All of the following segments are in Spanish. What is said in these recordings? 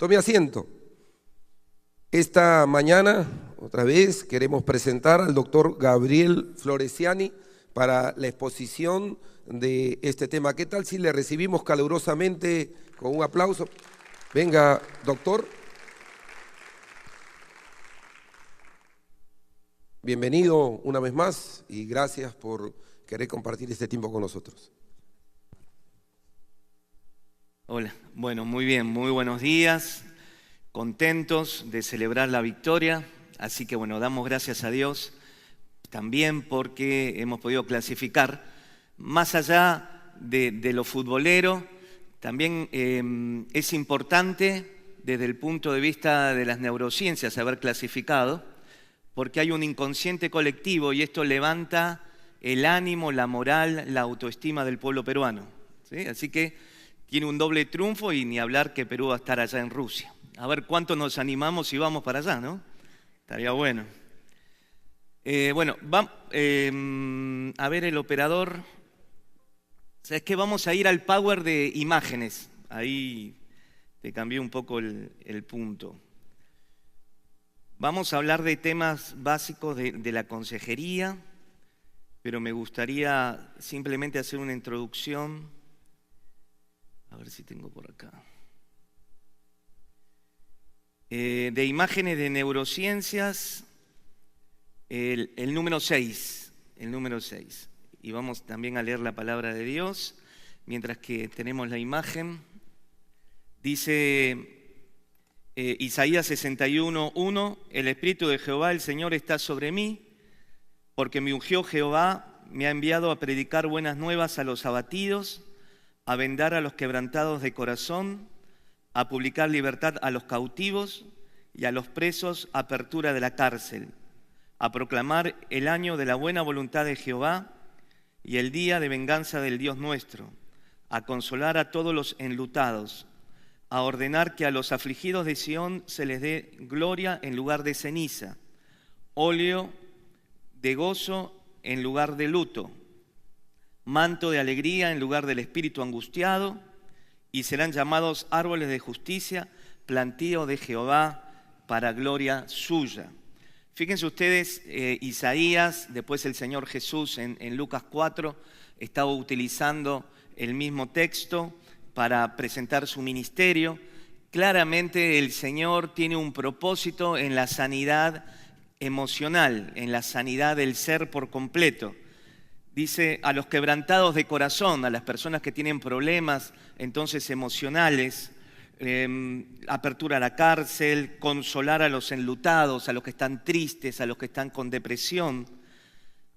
Tome asiento. Esta mañana, otra vez, queremos presentar al doctor Gabriel Floresiani para la exposición de este tema. ¿Qué tal si le recibimos calurosamente con un aplauso? Venga, doctor. Bienvenido una vez más y gracias por querer compartir este tiempo con nosotros. Hola, bueno, muy bien, muy buenos días, contentos de celebrar la victoria, así que bueno, damos gracias a Dios también porque hemos podido clasificar, más allá de lo futbolero, también es importante desde el punto de vista de las neurociencias haber clasificado, porque hay un inconsciente colectivo y esto levanta el ánimo, la moral, la autoestima del pueblo peruano, ¿sí? Así que tiene un doble triunfo y ni hablar que Perú va a estar allá en Rusia. A ver cuánto nos animamos si vamos para allá, ¿no? Estaría bueno. A ver el operador. O sea, es que vamos a ir al power de imágenes. Ahí te cambié un poco el punto. Vamos a hablar de temas básicos de la consejería, pero me gustaría simplemente hacer una introducción. A ver si tengo por acá. De imágenes de neurociencias, el número 6. El número 6. Y vamos también a leer la palabra de Dios, mientras que tenemos la imagen. Dice Isaías 61:1, el Espíritu de Jehová, el Señor, está sobre mí, porque me ungió Jehová, me ha enviado a predicar buenas nuevas a los abatidos, a vendar a los quebrantados de corazón, a publicar libertad a los cautivos y a los presos apertura de la cárcel, a proclamar el año de la buena voluntad de Jehová y el día de venganza del Dios nuestro, a consolar a todos los enlutados, a ordenar que a los afligidos de Sión se les dé gloria en lugar de ceniza, óleo de gozo en lugar de luto, manto de alegría en lugar del espíritu angustiado, y serán llamados árboles de justicia, plantío de Jehová para gloria suya. Fíjense ustedes, Isaías, después el Señor Jesús en Lucas 4, estaba utilizando el mismo texto para presentar su ministerio. Claramente el Señor tiene un propósito en la sanidad emocional, en la sanidad del ser por completo. Dice a los quebrantados de corazón, a las personas que tienen problemas entonces emocionales, apertura a la cárcel, consolar a los enlutados, a los que están tristes, a los que están con depresión,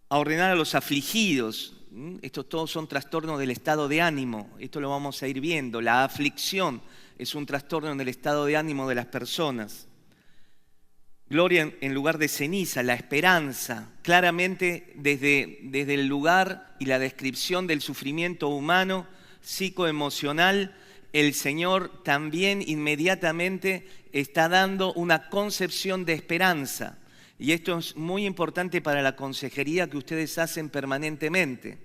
a ordenar a los afligidos. Estos todos son trastornos del estado de ánimo, esto lo vamos a ir viendo. La aflicción es un trastorno en el estado de ánimo de las personas. Gloria en lugar de ceniza, la esperanza, claramente desde el lugar y la descripción del sufrimiento humano, psicoemocional, el Señor también inmediatamente está dando una concepción de esperanza. Y esto es muy importante para la consejería que ustedes hacen permanentemente.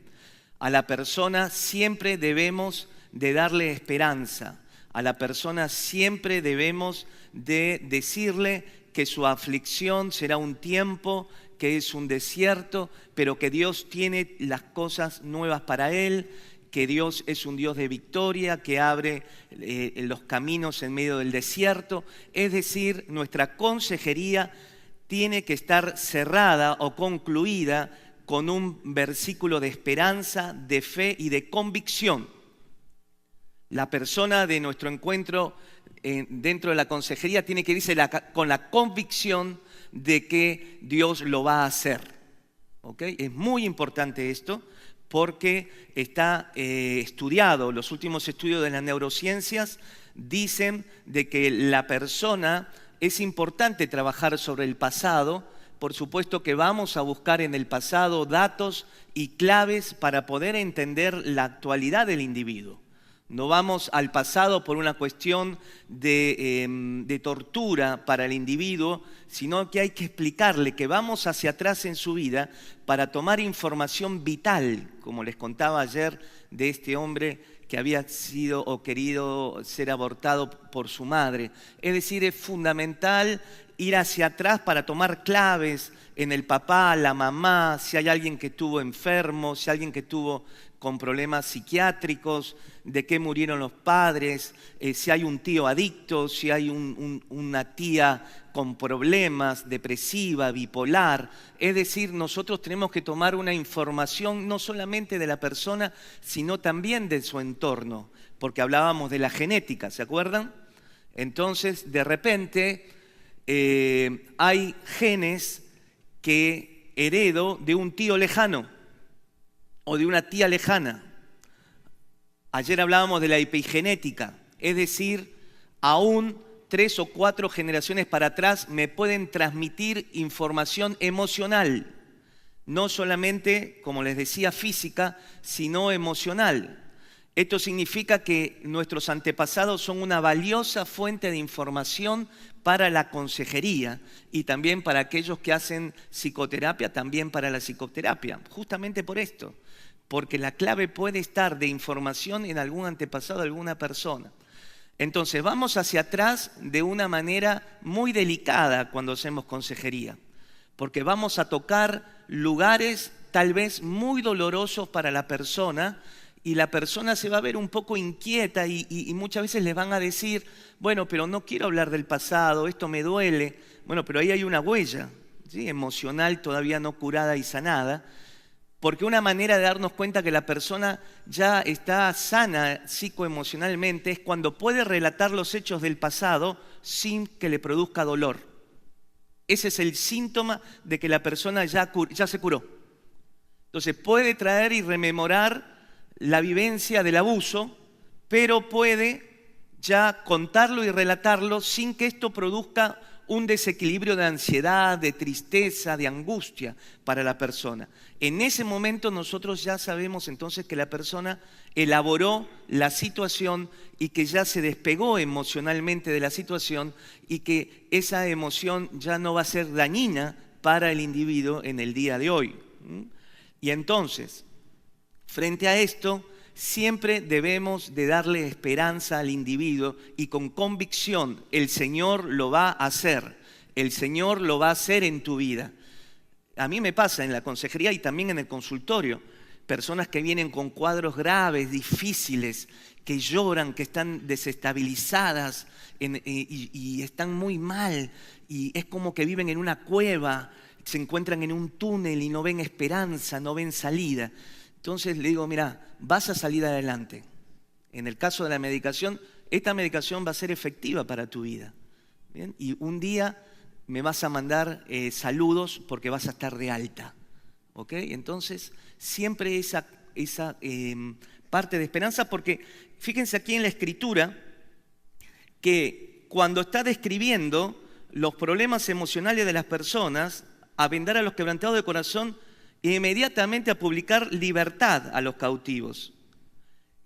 A la persona siempre debemos de darle esperanza. A la persona siempre debemos de decirle que su aflicción será un tiempo, que es un desierto, pero que Dios tiene las cosas nuevas para él, que Dios es un Dios de victoria, que abre los caminos en medio del desierto. Es decir, nuestra consejería tiene que estar cerrada o concluida con un versículo de esperanza, de fe y de convicción. La persona de nuestro encuentro dentro de la consejería tiene que irse con la convicción de que Dios lo va a hacer. ¿Okay? Es muy importante esto porque está estudiado. Los últimos estudios de las neurociencias dicen de que la persona es importante trabajar sobre el pasado. Por supuesto que vamos a buscar en el pasado datos y claves para poder entender la actualidad del individuo. No vamos al pasado por una cuestión de tortura para el individuo, sino que hay que explicarle que vamos hacia atrás en su vida para tomar información vital, como les contaba ayer de este hombre que había sido o querido ser abortado por su madre. Es decir, es fundamental ir hacia atrás para tomar claves en el papá, la mamá, si hay alguien que estuvo enfermo, si hay alguien que estuvo con problemas psiquiátricos, de qué murieron los padres, si hay un tío adicto, si hay una tía con problemas, depresiva, bipolar. Es decir, nosotros tenemos que tomar una información no solamente de la persona, sino también de su entorno, porque hablábamos de la genética, ¿se acuerdan? Entonces, de repente, hay genes que heredo de un tío lejano o de una tía lejana. Ayer hablábamos de la epigenética, es decir, aún 3 o 4 generaciones para atrás me pueden transmitir información emocional, no solamente, como les decía, física, sino emocional. Esto significa que nuestros antepasados son una valiosa fuente de información para la consejería y también para aquellos que hacen psicoterapia, también para la psicoterapia, justamente por esto, porque la clave puede estar de información en algún antepasado de alguna persona. Entonces vamos hacia atrás de una manera muy delicada cuando hacemos consejería, porque vamos a tocar lugares tal vez muy dolorosos para la persona, y la persona se va a ver un poco inquieta y muchas veces les van a decir, bueno, pero no quiero hablar del pasado, esto me duele. Bueno, pero ahí hay una huella, ¿sí?, emocional todavía no curada y sanada, porque una manera de darnos cuenta que la persona ya está sana psicoemocionalmente es cuando puede relatar los hechos del pasado sin que le produzca dolor. Ese es el síntoma de que la persona ya se curó. Entonces puede traer y rememorar la vivencia del abuso, pero puede ya contarlo y relatarlo sin que esto produzca un desequilibrio de ansiedad, de tristeza, de angustia para la persona. En ese momento nosotros ya sabemos entonces que la persona elaboró la situación y que ya se despegó emocionalmente de la situación y que esa emoción ya no va a ser dañina para el individuo en el día de hoy. Y entonces, frente a esto, siempre debemos de darle esperanza al individuo y con convicción, el Señor lo va a hacer, el Señor lo va a hacer en tu vida. A mí me pasa en la consejería y también en el consultorio, personas que vienen con cuadros graves, difíciles, que lloran, que están desestabilizadas y están muy mal y es como que viven en una cueva, se encuentran en un túnel y no ven esperanza, no ven salida. Entonces le digo, mira, vas a salir adelante. En el caso de la medicación, esta medicación va a ser efectiva para tu vida. ¿Bien? Y un día me vas a mandar saludos porque vas a estar de alta. ¿Ok? Entonces, siempre esa parte de esperanza, porque fíjense aquí en la Escritura que cuando está describiendo los problemas emocionales de las personas, a vendar a los quebrantados de corazón, e inmediatamente a publicar libertad a los cautivos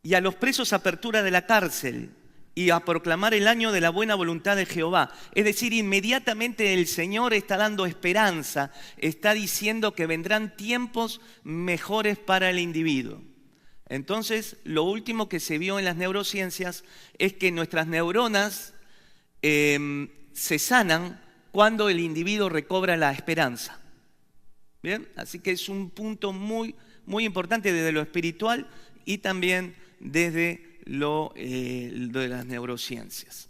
y a los presos apertura de la cárcel y a proclamar el año de la buena voluntad de Jehová. Es decir, inmediatamente el Señor está dando esperanza, está diciendo que vendrán tiempos mejores para el individuo. Entonces, lo último que se vio en las neurociencias es que nuestras neuronas se sanan cuando el individuo recobra la esperanza. Bien, así que es un punto muy, muy importante desde lo espiritual y también desde lo de las neurociencias.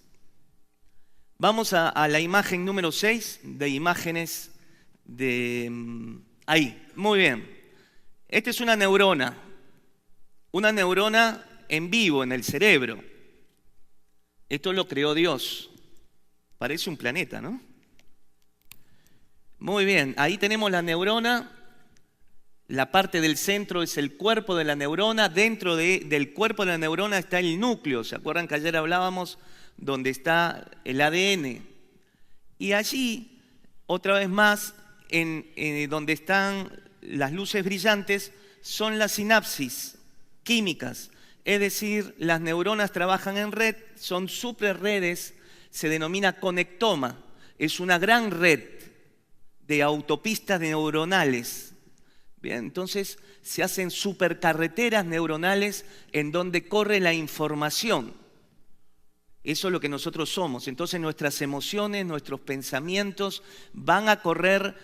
Vamos a la imagen número 6 de imágenes de ahí. Muy bien. Esta es una neurona en vivo en el cerebro. Esto lo creó Dios. Parece un planeta, ¿no? Muy bien, ahí tenemos la neurona, la parte del centro es el cuerpo de la neurona, dentro del cuerpo de la neurona está el núcleo, ¿se acuerdan que ayer hablábamos donde está el ADN? Y allí, otra vez más, donde están las luces brillantes, son las sinapsis químicas, es decir, las neuronas trabajan en red, son superredes, se denomina conectoma, es una gran red de autopistas neuronales, Bien, entonces se hacen supercarreteras neuronales en donde corre la información. Eso es lo que nosotros somos. Entonces nuestras emociones, nuestros pensamientos van a correr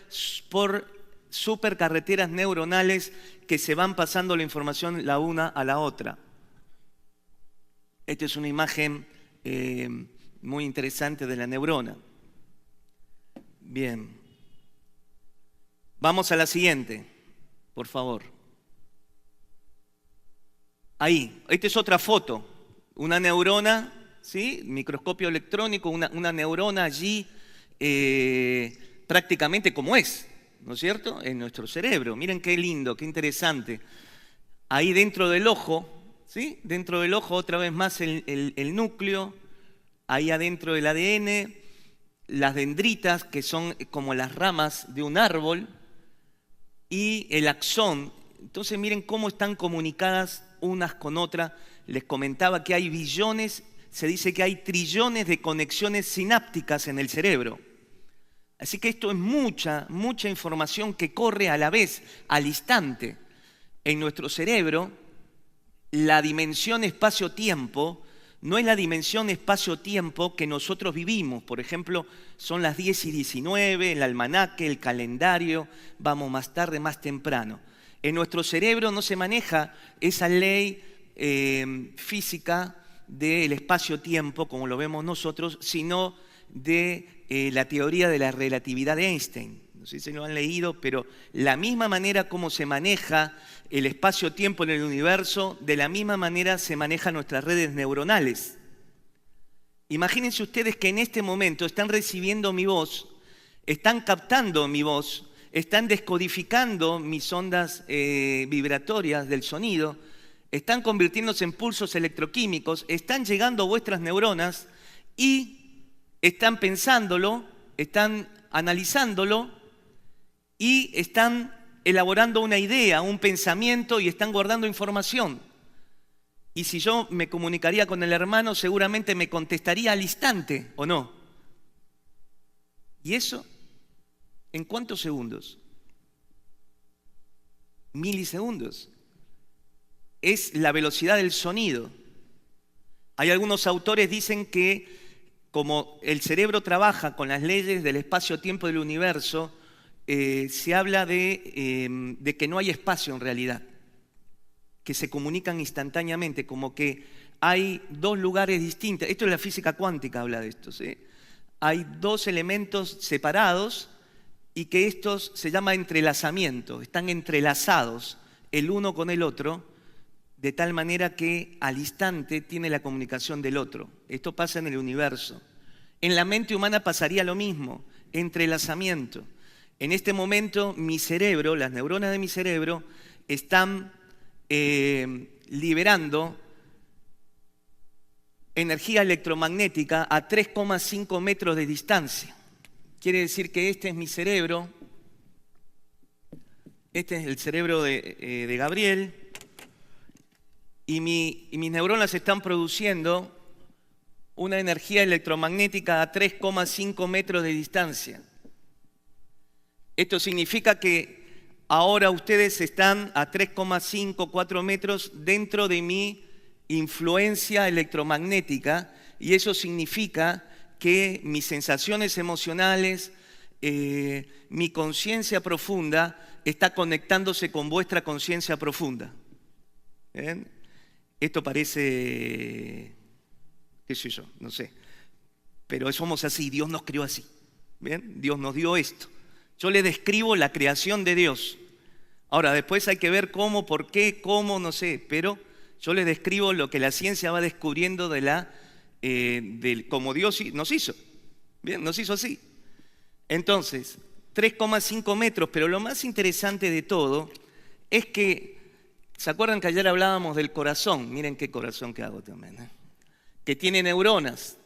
por supercarreteras neuronales que se van pasando la información la una a la otra. Esta es una imagen muy interesante de la neurona. Bien. Vamos a la siguiente, por favor. Ahí, esta es otra foto. Una neurona, ¿sí? Microscopio electrónico, una neurona allí prácticamente como es, ¿no es cierto? En nuestro cerebro. Miren qué lindo, qué interesante. Ahí dentro del ojo, ¿sí? Dentro del ojo otra vez más el núcleo. Ahí adentro del ADN, las dendritas, que son como las ramas de un árbol, y el axón. Entonces miren cómo están comunicadas unas con otras. Les comentaba que hay billones, se dice que hay trillones de conexiones sinápticas en el cerebro. Así que esto es mucha información que corre a la vez, al instante. En nuestro cerebro, la dimensión espacio-tiempo no es la dimensión espacio-tiempo que nosotros vivimos. Por ejemplo, son las 10:19, el almanaque, el calendario, vamos más tarde, más temprano. En nuestro cerebro no se maneja esa ley física del espacio-tiempo, como lo vemos nosotros, sino de la teoría de la relatividad de Einstein. No sé si lo han leído, pero la misma manera como se maneja el espacio-tiempo en el universo, de la misma manera se manejan nuestras redes neuronales. Imagínense ustedes que en este momento están recibiendo mi voz, están captando mi voz, están descodificando mis ondas vibratorias del sonido, están convirtiéndose en pulsos electroquímicos, están llegando a vuestras neuronas y están pensándolo, están analizándolo y están elaborando una idea, un pensamiento y están guardando información. Y si yo me comunicaría con el hermano, seguramente me contestaría al instante, ¿o no? ¿Y eso en cuántos segundos? Milisegundos. Es la velocidad del sonido. Hay algunos autores que dicen que como el cerebro trabaja con las leyes del espacio-tiempo del universo, se habla de que no hay espacio en realidad, que se comunican instantáneamente, como que hay dos lugares distintos. Esto es la física cuántica, habla de esto, ¿sí? Hay dos elementos separados y que estos se llama entrelazamiento, están entrelazados el uno con el otro, de tal manera que al instante tiene la comunicación del otro. Esto pasa en el universo. En la mente humana pasaría lo mismo, entrelazamiento. En este momento mi cerebro, las neuronas de mi cerebro, están liberando energía electromagnética a 3,5 metros de distancia. Quiere decir que este es mi cerebro, este es el cerebro de Gabriel, y mis neuronas están produciendo una energía electromagnética a 3,5 metros de distancia. Esto significa que ahora ustedes están a 3,5, 4 metros dentro de mi influencia electromagnética y eso significa que mis sensaciones emocionales, mi conciencia profunda está conectándose con vuestra conciencia profunda. ¿Ven? Esto parece, qué sé yo, no sé, pero somos así, Dios nos creó así. ¿Bien? Dios nos dio esto. Yo le describo la creación de Dios. Ahora, después hay que ver cómo, por qué, cómo, no sé, pero yo les describo lo que la ciencia va descubriendo de cómo Dios nos hizo. Bien, nos hizo así. Entonces, 3,5 metros, pero lo más interesante de todo es que, ¿se acuerdan que ayer hablábamos del corazón? Miren qué corazón que hago también, ¿eh? Que tiene neuronas.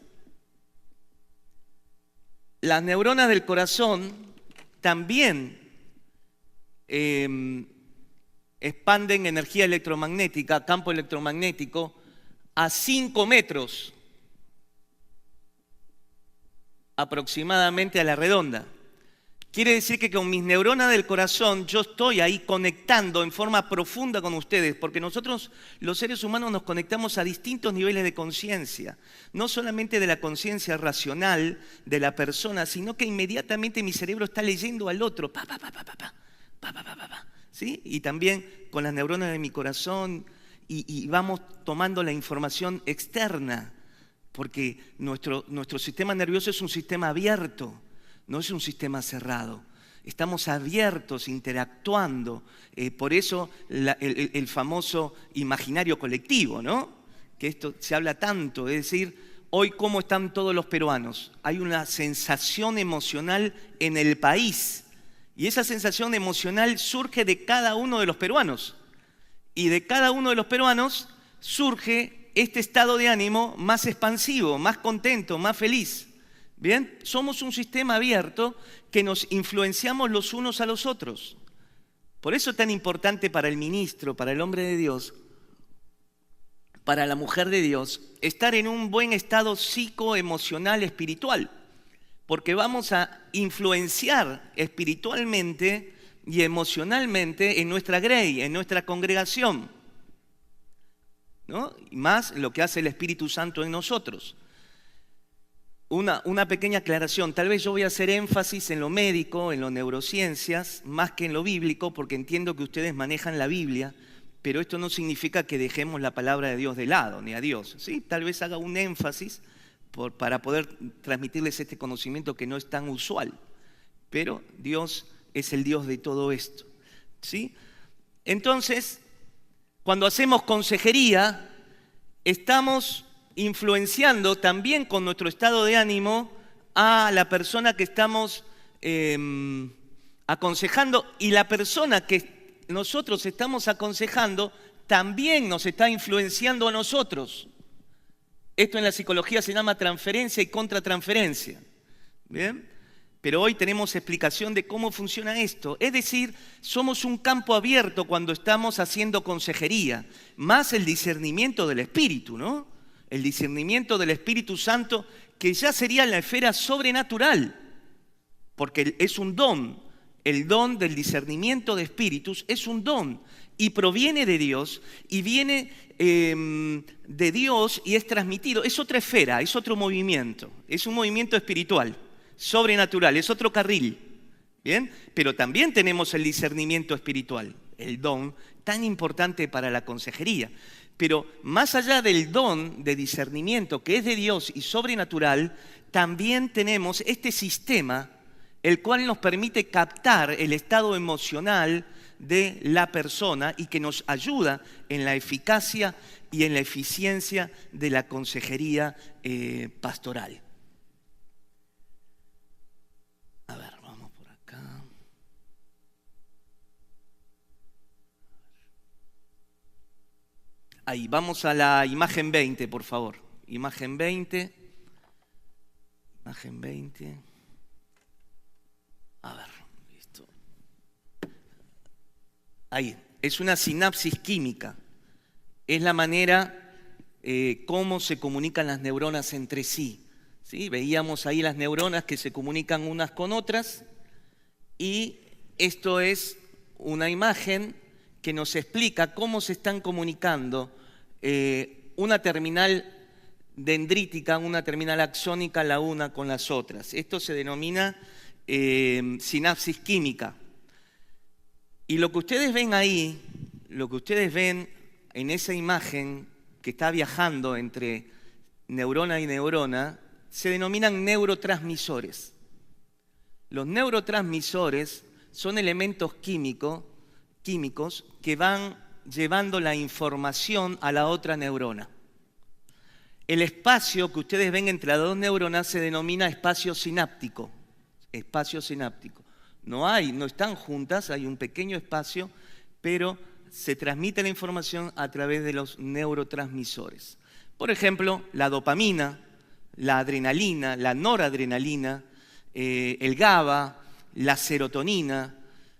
Las neuronas del corazón también expanden energía electromagnética, campo electromagnético, a 5 metros aproximadamente a la redonda. Quiere decir que con mis neuronas del corazón yo estoy ahí conectando en forma profunda con ustedes, porque nosotros los seres humanos nos conectamos a distintos niveles de conciencia, no solamente de la conciencia racional de la persona, sino que inmediatamente mi cerebro está leyendo al otro, ¿sí? Y también con las neuronas de mi corazón y vamos tomando la información externa, porque nuestro sistema nervioso es un sistema abierto. No es un sistema cerrado. Estamos abiertos, interactuando. Por eso el famoso imaginario colectivo, ¿no? Que esto se habla tanto. Es decir, hoy cómo están todos los peruanos. Hay una sensación emocional en el país. Y esa sensación emocional surge de cada uno de los peruanos. Y de cada uno de los peruanos surge este estado de ánimo más expansivo, más contento, más feliz. Bien, somos un sistema abierto que nos influenciamos los unos a los otros. Por eso es tan importante para el ministro, para el hombre de Dios, para la mujer de Dios, estar en un buen estado psicoemocional espiritual, porque vamos a influenciar espiritualmente y emocionalmente en nuestra grey, en nuestra congregación, ¿no? Y más lo que hace el Espíritu Santo en nosotros. Una pequeña aclaración, tal vez yo voy a hacer énfasis en lo médico, en lo neurociencias, más que en lo bíblico, porque entiendo que ustedes manejan la Biblia, pero esto no significa que dejemos la palabra de Dios de lado, ni a Dios, ¿sí? Tal vez haga un énfasis para poder transmitirles este conocimiento que no es tan usual, pero Dios es el Dios de todo esto, ¿sí? Entonces, cuando hacemos consejería, estamos influenciando también con nuestro estado de ánimo a la persona que estamos aconsejando, y la persona que nosotros estamos aconsejando también nos está influenciando a nosotros. Esto en la psicología se llama transferencia y contratransferencia. ¿Bien? Pero hoy tenemos explicación de cómo funciona esto. Es decir, somos un campo abierto cuando estamos haciendo consejería, más el discernimiento del Espíritu, ¿no? El discernimiento del Espíritu Santo, que ya sería la esfera sobrenatural, porque es un don. El don del discernimiento de espíritus es un don y proviene de Dios y viene de Dios y es transmitido. Es otra esfera, es otro movimiento, es un movimiento espiritual, sobrenatural, es otro carril. ¿Bien? Pero también tenemos el discernimiento espiritual, el don tan importante para la consejería. Pero más allá del don de discernimiento que es de Dios y sobrenatural, también tenemos este sistema, el cual nos permite captar el estado emocional de la persona y que nos ayuda en la eficacia y en la eficiencia de la consejería pastoral. A ver, vamos por acá. Ahí, vamos a la imagen 20, por favor. Imagen 20. Imagen 20. A ver, listo. Ahí, es una sinapsis química. Es la manera cómo se comunican las neuronas entre sí. ¿Sí? Veíamos ahí las neuronas que se comunican unas con otras. Y esto es una imagen que nos explica cómo se están comunicando una terminal dendrítica, una terminal axónica la una con las otras. Esto se denomina sinapsis química. Y lo que ustedes ven ahí, lo que ustedes ven en esa imagen que está viajando entre neurona y neurona, se denominan neurotransmisores. Los neurotransmisores son elementos químicos que van llevando la información a la otra neurona. El espacio que ustedes ven entre las dos neuronas se denomina espacio sináptico. Espacio sináptico. No están juntas, hay un pequeño espacio, pero se transmite la información a través de los neurotransmisores. Por ejemplo, la dopamina, la adrenalina, la noradrenalina, el GABA, la serotonina,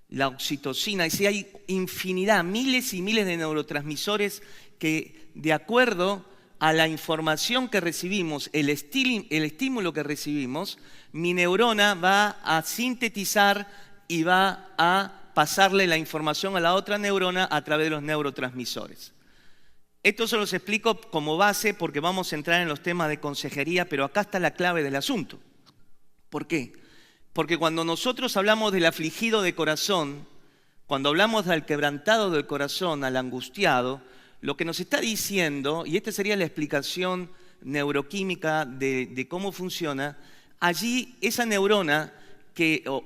la oxitocina. Y hay infinidad, miles y miles de neurotransmisores que, de acuerdo a la información que recibimos, el estímulo que recibimos, mi neurona va a sintetizar y va a pasarle la información a la otra neurona a través de los neurotransmisores. Esto se los explico como base porque vamos a entrar en los temas de consejería, pero acá está la clave del asunto. ¿Por qué? Porque cuando nosotros hablamos del afligido de corazón, cuando hablamos del quebrantado del corazón, al angustiado, lo que nos está diciendo, y esta sería la explicación neuroquímica de cómo funciona, allí esa neurona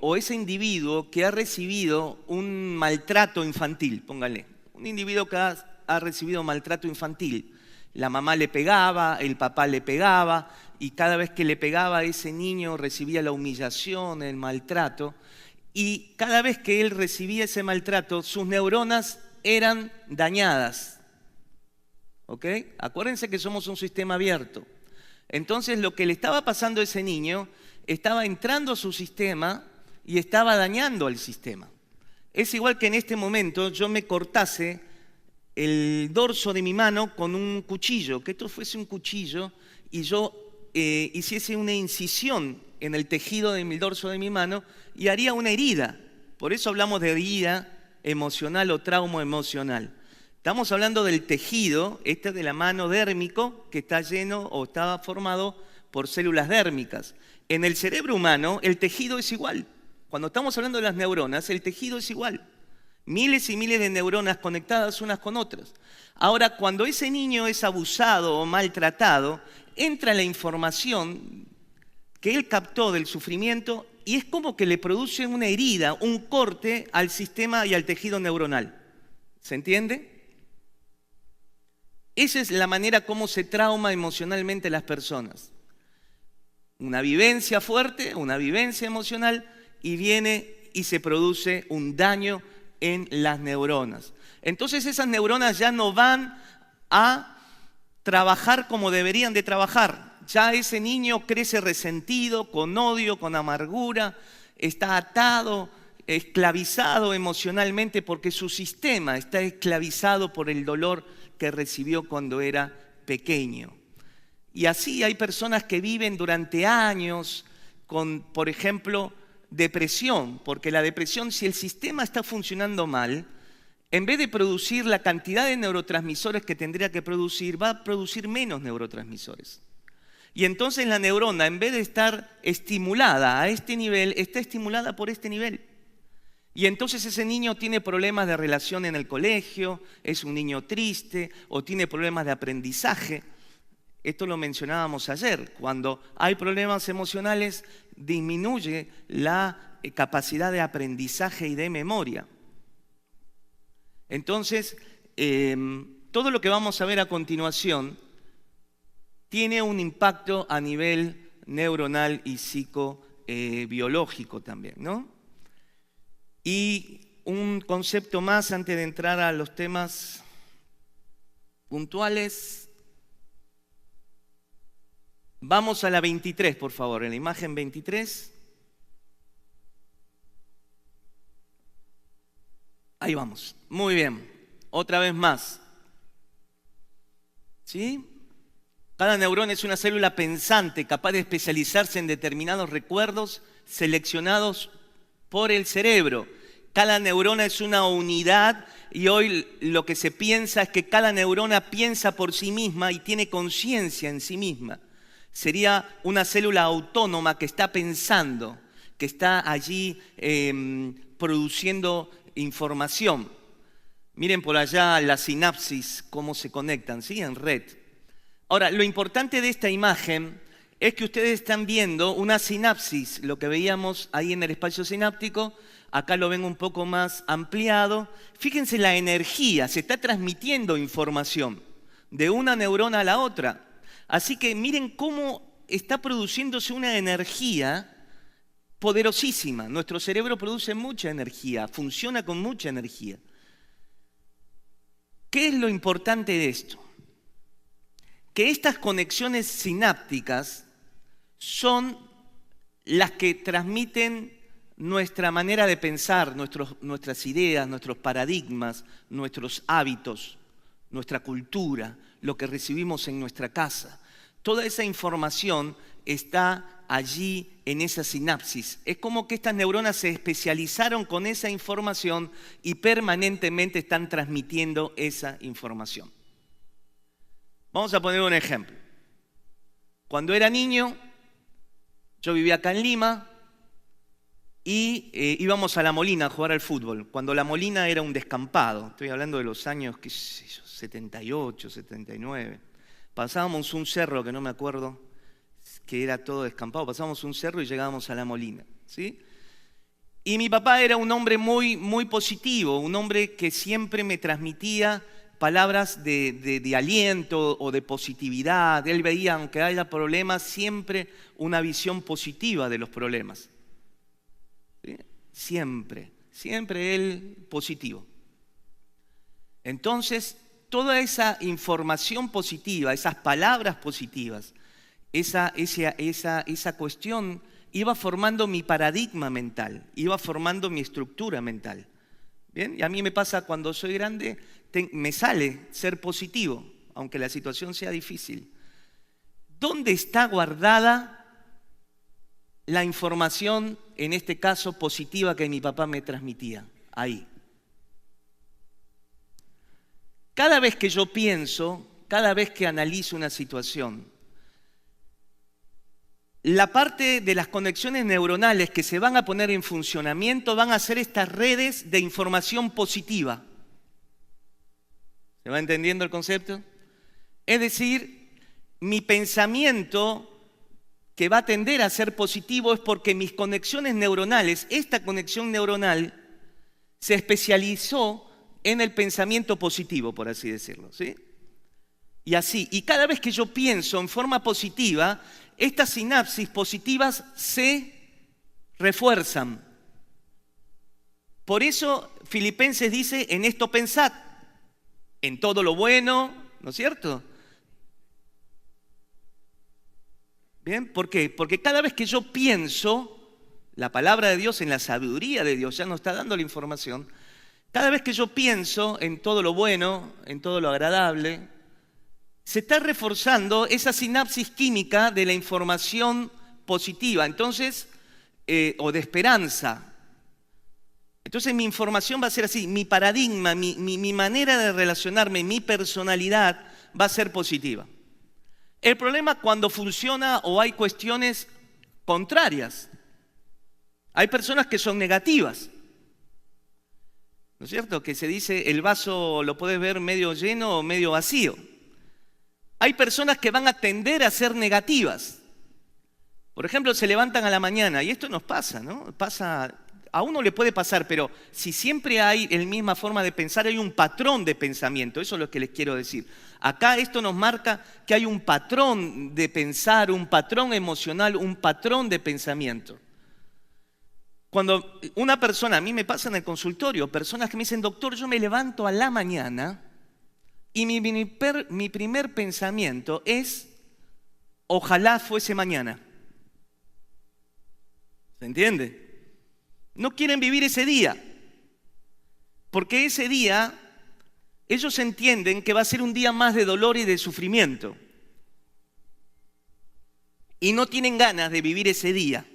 o ese individuo que ha recibido un maltrato infantil, póngale, un individuo que ha recibido maltrato infantil, la mamá le pegaba, el papá le pegaba, y cada vez que le pegaba ese niño recibía la humillación, el maltrato, y cada vez que él recibía ese maltrato, sus neuronas eran dañadas. ¿Ok? Acuérdense que somos un sistema abierto. Entonces lo que le estaba pasando a ese niño estaba entrando a su sistema y estaba dañando al sistema. Es igual que en este momento yo me cortase el dorso de mi mano con un cuchillo, que esto fuese un cuchillo y yo hiciese una incisión en el tejido del dorso de mi mano y haría una herida. Por eso hablamos de herida emocional o trauma emocional. Estamos hablando del tejido, este de la mano dérmico, que está lleno o está formado por células dérmicas. En el cerebro humano, el tejido es igual. Cuando estamos hablando de las neuronas, el tejido es igual. Miles y miles de neuronas conectadas unas con otras. Ahora, cuando ese niño es abusado o maltratado, entra la información que él captó del sufrimiento y es como que le produce una herida, un corte al sistema y al tejido neuronal. ¿Se entiende? Esa es la manera como se trauma emocionalmente las personas. Una vivencia fuerte, una vivencia emocional y viene y se produce un daño en las neuronas. Entonces esas neuronas ya no van a trabajar como deberían de trabajar. Ya ese niño crece resentido, con odio, con amargura, está atado, esclavizado emocionalmente porque su sistema está esclavizado por el dolor que recibió cuando era pequeño. Y así hay personas que viven durante años con, por ejemplo, depresión, porque la depresión, si el sistema está funcionando mal, en vez de producir la cantidad de neurotransmisores que tendría que producir, va a producir menos neurotransmisores. Y entonces la neurona, en vez de estar estimulada a este nivel, está estimulada por este nivel. Y entonces ese niño tiene problemas de relación en el colegio, es un niño triste o tiene problemas de aprendizaje. Esto lo mencionábamos ayer. Cuando hay problemas emocionales, disminuye la capacidad de aprendizaje y de memoria. Entonces, todo lo que vamos a ver a continuación tiene un impacto a nivel neuronal y psicobiológico también, ¿no? Y un concepto más antes de entrar a los temas puntuales. Vamos a la 23, por favor, en la imagen 23. Ahí vamos. Muy bien. Otra vez más. ¿Sí? Cada neurona es una célula pensante, capaz de especializarse en determinados recuerdos seleccionados por el cerebro. Cada neurona es una unidad y hoy lo que se piensa es que cada neurona piensa por sí misma y tiene conciencia en sí misma. Sería una célula autónoma que está pensando, que está allí produciendo información. Miren por allá las sinapsis, cómo se conectan, ¿sí? En red. Ahora, lo importante de esta imagen es que ustedes están viendo una sinapsis, lo que veíamos ahí en el espacio sináptico. Acá lo ven un poco más ampliado. Fíjense la energía, se está transmitiendo información de una neurona a la otra. Así que miren cómo está produciéndose una energía poderosísima. Nuestro cerebro produce mucha energía, funciona con mucha energía. ¿Qué es lo importante de esto? Que estas conexiones sinápticas son las que transmiten nuestra manera de pensar, nuestras ideas, nuestros paradigmas, nuestros hábitos, nuestra cultura, lo que recibimos en nuestra casa. Toda esa información está allí en esa sinapsis. Es como que estas neuronas se especializaron con esa información y permanentemente están transmitiendo esa información. Vamos a poner un ejemplo. Cuando era niño, yo vivía acá en Lima y íbamos a La Molina a jugar al fútbol. Cuando La Molina era un descampado, estoy hablando de los años, qué sé yo, 78, 79. Pasábamos un cerro que no me acuerdo, que era todo descampado, pasábamos un cerro y llegábamos a La Molina, ¿sí? Y mi papá era un hombre muy, muy positivo, un hombre que siempre me transmitía palabras de aliento o de positividad. Él veía, aunque haya problemas, siempre una visión positiva de los problemas. ¿Sí? Siempre él positivo. Entonces, toda esa información positiva, esas palabras positivas, esa cuestión iba formando mi paradigma mental, iba formando mi estructura mental. ¿Bien? Y a mí me pasa cuando soy grande, me sale ser positivo, aunque la situación sea difícil. ¿Dónde está guardada la información, en este caso positiva, que mi papá me transmitía? Ahí. Cada vez que yo pienso, cada vez que analizo una situación, la parte de las conexiones neuronales que se van a poner en funcionamiento van a ser estas redes de información positiva. ¿Se va entendiendo el concepto? Es decir, mi pensamiento que va a tender a ser positivo es porque mis conexiones neuronales, esta conexión neuronal, se especializó en el pensamiento positivo, por así decirlo, ¿sí? Y así, y cada vez que yo pienso en forma positiva, estas sinapsis positivas se refuerzan. Por eso Filipenses dice, en esto pensad, en todo lo bueno, ¿no es cierto? ¿Bien? ¿Por qué? Porque cada vez que yo pienso, la palabra de Dios, en la sabiduría de Dios, ya nos está dando la información, cada vez que yo pienso en todo lo bueno, en todo lo agradable, se está reforzando esa sinapsis química de la información positiva, entonces, o de esperanza. Entonces mi información va a ser así, mi paradigma, mi manera de relacionarme, mi personalidad va a ser positiva. El problema es cuando funciona o hay cuestiones contrarias. Hay personas que son negativas. ¿No es cierto? Que se dice, el vaso lo puedes ver medio lleno o medio vacío. Hay personas que van a tender a ser negativas. Por ejemplo, se levantan a la mañana, y esto nos pasa, ¿no? A uno le puede pasar, pero si siempre hay la misma forma de pensar, hay un patrón de pensamiento, eso es lo que les quiero decir. Acá esto nos marca que hay un patrón de pensar, un patrón emocional, un patrón de pensamiento. Cuando una persona, a mí me pasa en el consultorio, personas que me dicen, doctor, yo me levanto a la mañana y mi primer pensamiento es, ojalá fuese mañana. ¿Se entiende? No quieren vivir ese día, porque ese día ellos entienden que va a ser un día más de dolor y de sufrimiento. Y no tienen ganas de vivir ese día.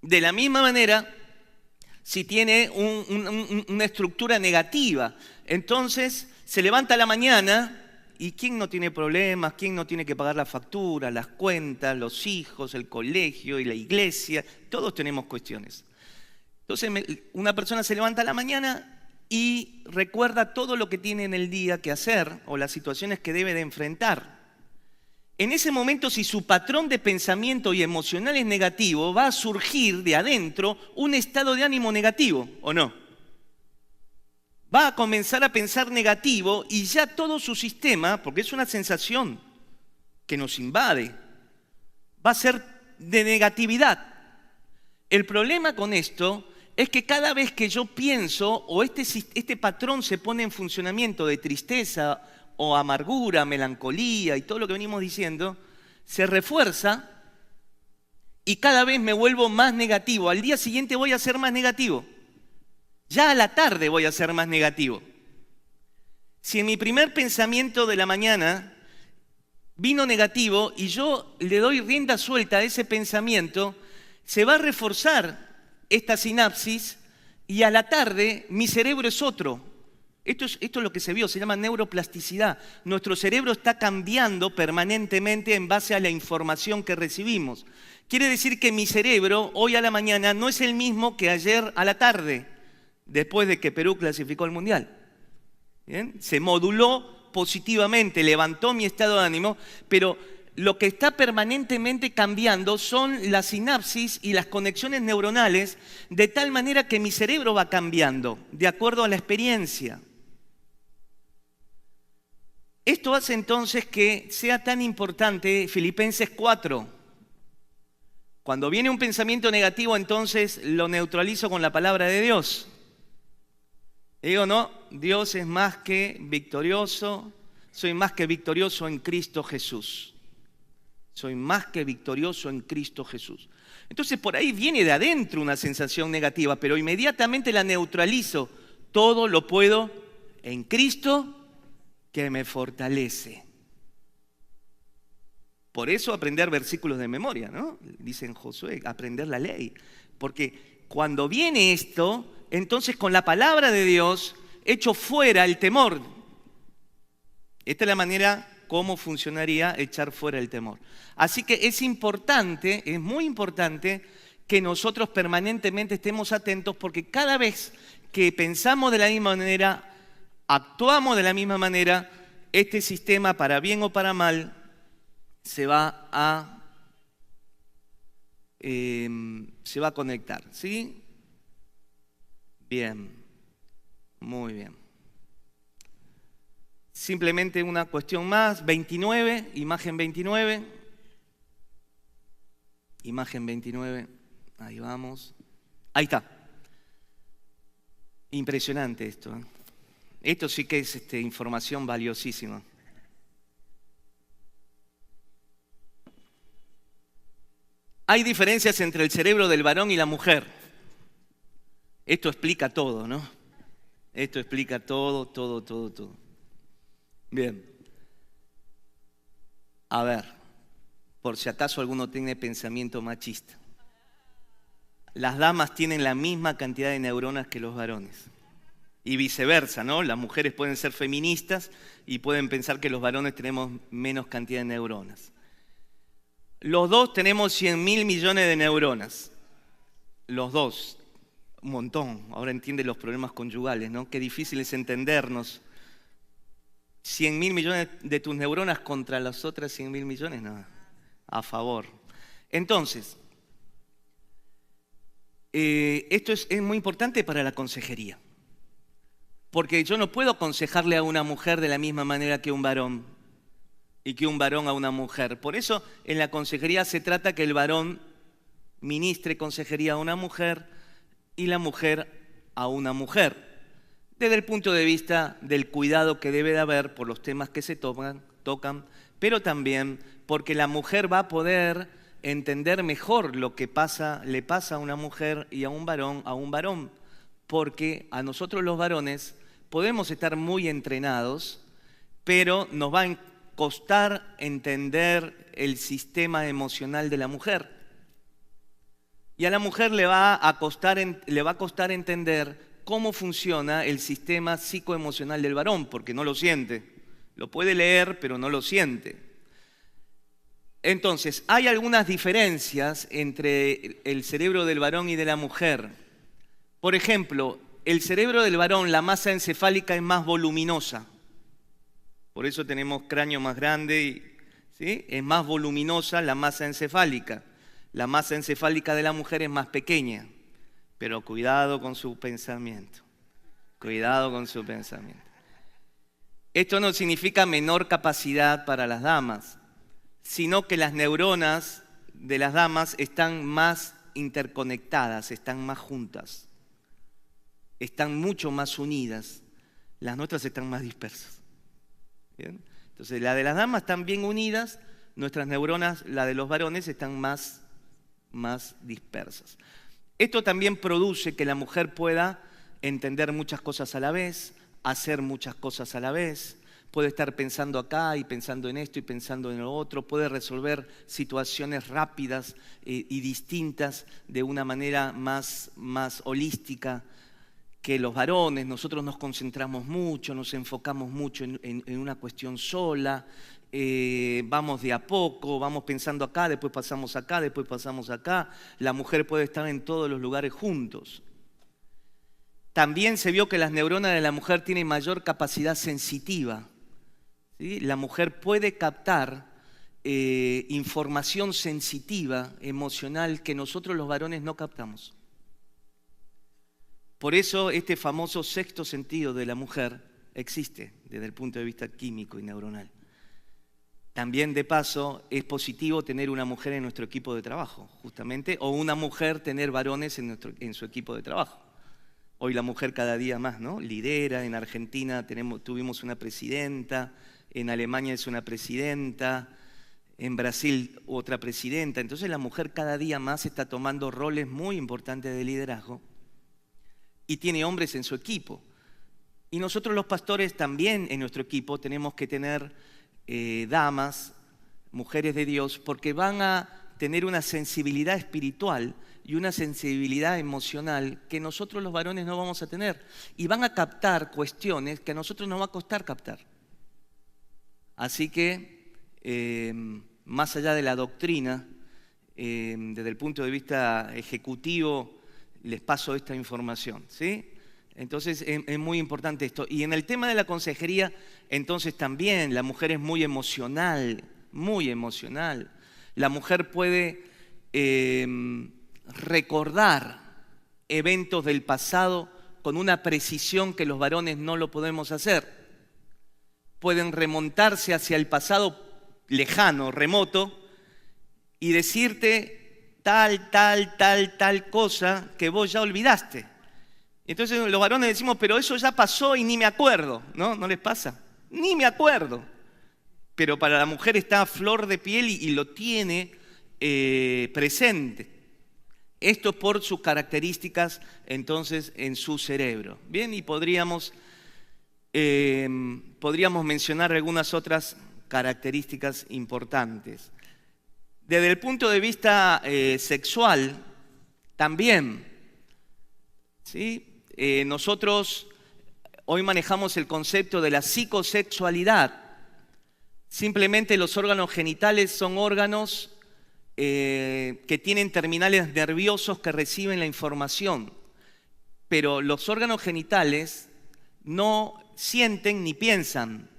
De la misma manera, si tiene una estructura negativa, entonces se levanta a la mañana y ¿quién no tiene problemas? ¿Quién no tiene que pagar la factura, las cuentas, los hijos, el colegio y la iglesia? Todos tenemos cuestiones. Entonces una persona se levanta a la mañana y recuerda todo lo que tiene en el día que hacer o las situaciones que debe de enfrentar. En ese momento, si su patrón de pensamiento y emocional es negativo, va a surgir de adentro un estado de ánimo negativo, ¿o no? Va a comenzar a pensar negativo y ya todo su sistema, porque es una sensación que nos invade, va a ser de negatividad. El problema con esto es que cada vez que yo pienso o este patrón se pone en funcionamiento de tristeza o amargura, melancolía y todo lo que venimos diciendo, se refuerza y cada vez me vuelvo más negativo. Al día siguiente voy a ser más negativo. Ya a la tarde voy a ser más negativo. Si en mi primer pensamiento de la mañana vino negativo y yo le doy rienda suelta a ese pensamiento, se va a reforzar esta sinapsis y a la tarde mi cerebro es otro. Esto es lo que se vio, se llama neuroplasticidad. Nuestro cerebro está cambiando permanentemente en base a la información que recibimos. Quiere decir que mi cerebro hoy a la mañana no es el mismo que ayer a la tarde, después de que Perú clasificó al Mundial. ¿Bien? Se moduló positivamente, levantó mi estado de ánimo, pero lo que está permanentemente cambiando son las sinapsis y las conexiones neuronales, de tal manera que mi cerebro va cambiando de acuerdo a la experiencia. Esto hace entonces que sea tan importante Filipenses 4. Cuando viene un pensamiento negativo, entonces lo neutralizo con la palabra de Dios. Y digo, no, Dios es más que victorioso, soy más que victorioso en Cristo Jesús. Soy más que victorioso en Cristo Jesús. Entonces por ahí viene de adentro una sensación negativa, pero inmediatamente la neutralizo. Todo lo puedo en Cristo que me fortalece. Por eso aprender versículos de memoria, ¿no? Dice en Josué, aprender la ley. Porque cuando viene esto, entonces con la palabra de Dios echo fuera el temor. Esta es la manera cómo funcionaría echar fuera el temor. Así que es importante, es muy importante que nosotros permanentemente estemos atentos, porque cada vez que pensamos de la misma manera, actuamos de la misma manera, este sistema, para bien o para mal, se va a conectar, ¿sí? Bien, muy bien. Simplemente una cuestión más, 29, imagen 29. Imagen 29, ahí vamos. Ahí está. Impresionante esto, ¿eh? Esto sí que es información valiosísima. Hay diferencias entre el cerebro del varón y la mujer. Esto explica todo, ¿no? Esto explica todo. Bien. A ver, por si acaso alguno tiene pensamiento machista. Las damas tienen la misma cantidad de neuronas que los varones. Y viceversa, ¿no? Las mujeres pueden ser feministas y pueden pensar que los varones tenemos menos cantidad de neuronas. Los dos tenemos 100.000 millones de neuronas. Los dos. Un montón. Ahora entiende los problemas conyugales, ¿no? Qué difícil es entendernos. 100.000 millones de tus neuronas contra las otras 100.000 millones, no. A favor. Entonces, esto es muy importante para la consejería. Porque yo no puedo aconsejarle a una mujer de la misma manera que un varón y que un varón a una mujer. Por eso en la consejería se trata que el varón ministre consejería a una mujer y la mujer a una mujer, desde el punto de vista del cuidado que debe de haber por los temas que se tocan, pero también porque la mujer va a poder entender mejor lo que le pasa a una mujer y a un varón, porque a nosotros los varones podemos estar muy entrenados, pero nos va a costar entender el sistema emocional de la mujer. Y a la mujer le va a costar entender cómo funciona el sistema psicoemocional del varón, porque no lo siente. Lo puede leer, pero no lo siente. Entonces, hay algunas diferencias entre el cerebro del varón y de la mujer. Por ejemplo, el cerebro del varón, la masa encefálica es más voluminosa. Por eso tenemos cráneo más grande, ¿sí? Es más voluminosa la masa encefálica. La masa encefálica de la mujer es más pequeña. Pero cuidado con su pensamiento. Cuidado con su pensamiento. Esto no significa menor capacidad para las damas, sino que las neuronas de las damas están más interconectadas, están más juntas. Están mucho más unidas. Las nuestras están más dispersas. ¿Bien? Entonces, las de las damas están bien unidas, nuestras neuronas, la de los varones, están más dispersas. Esto también produce que la mujer pueda entender muchas cosas a la vez, hacer muchas cosas a la vez, puede estar pensando acá y pensando en esto y pensando en lo otro, puede resolver situaciones rápidas y distintas de una manera más holística que los varones. Nosotros nos concentramos mucho, nos enfocamos mucho en una cuestión sola, vamos de a poco, vamos pensando acá, después pasamos acá, después pasamos acá. La mujer puede estar en todos los lugares juntos. También se vio que las neuronas de la mujer tienen mayor capacidad sensitiva, ¿sí? La mujer puede captar información sensitiva, emocional, que nosotros los varones no captamos. Por eso este famoso sexto sentido de la mujer existe desde el punto de vista químico y neuronal. También, de paso, es positivo tener una mujer en nuestro equipo de trabajo, justamente, o una mujer tener varones en su equipo de trabajo. Hoy la mujer cada día más, ¿no? Lidera. En Argentina tuvimos una presidenta, en Alemania es una presidenta, en Brasil otra presidenta. Entonces la mujer cada día más está tomando roles muy importantes de liderazgo y tiene hombres en su equipo. Y nosotros los pastores también en nuestro equipo tenemos que tener damas, mujeres de Dios, porque van a tener una sensibilidad espiritual y una sensibilidad emocional que nosotros los varones no vamos a tener. Y van a captar cuestiones que a nosotros nos va a costar captar. Así que, más allá de la doctrina, desde el punto de vista ejecutivo, les paso esta información, ¿sí? Entonces es muy importante esto. Y en el tema de la consejería, entonces también la mujer es muy emocional, muy emocional. La mujer puede recordar eventos del pasado con una precisión que los varones no lo podemos hacer. Pueden remontarse hacia el pasado lejano, remoto, y decirte tal cosa que vos ya olvidaste. Entonces los varones decimos, pero eso ya pasó y ni me acuerdo, ¿no? ¿No les pasa? Ni me acuerdo. Pero para la mujer está a flor de piel y lo tiene presente. Esto por sus características, entonces, en su cerebro. Bien, y podríamos mencionar algunas otras características importantes. Desde el punto de vista sexual, también, ¿sí? Nosotros hoy manejamos el concepto de la psicosexualidad. Simplemente los órganos genitales son órganos que tienen terminales nerviosos que reciben la información. Pero los órganos genitales no sienten ni piensan.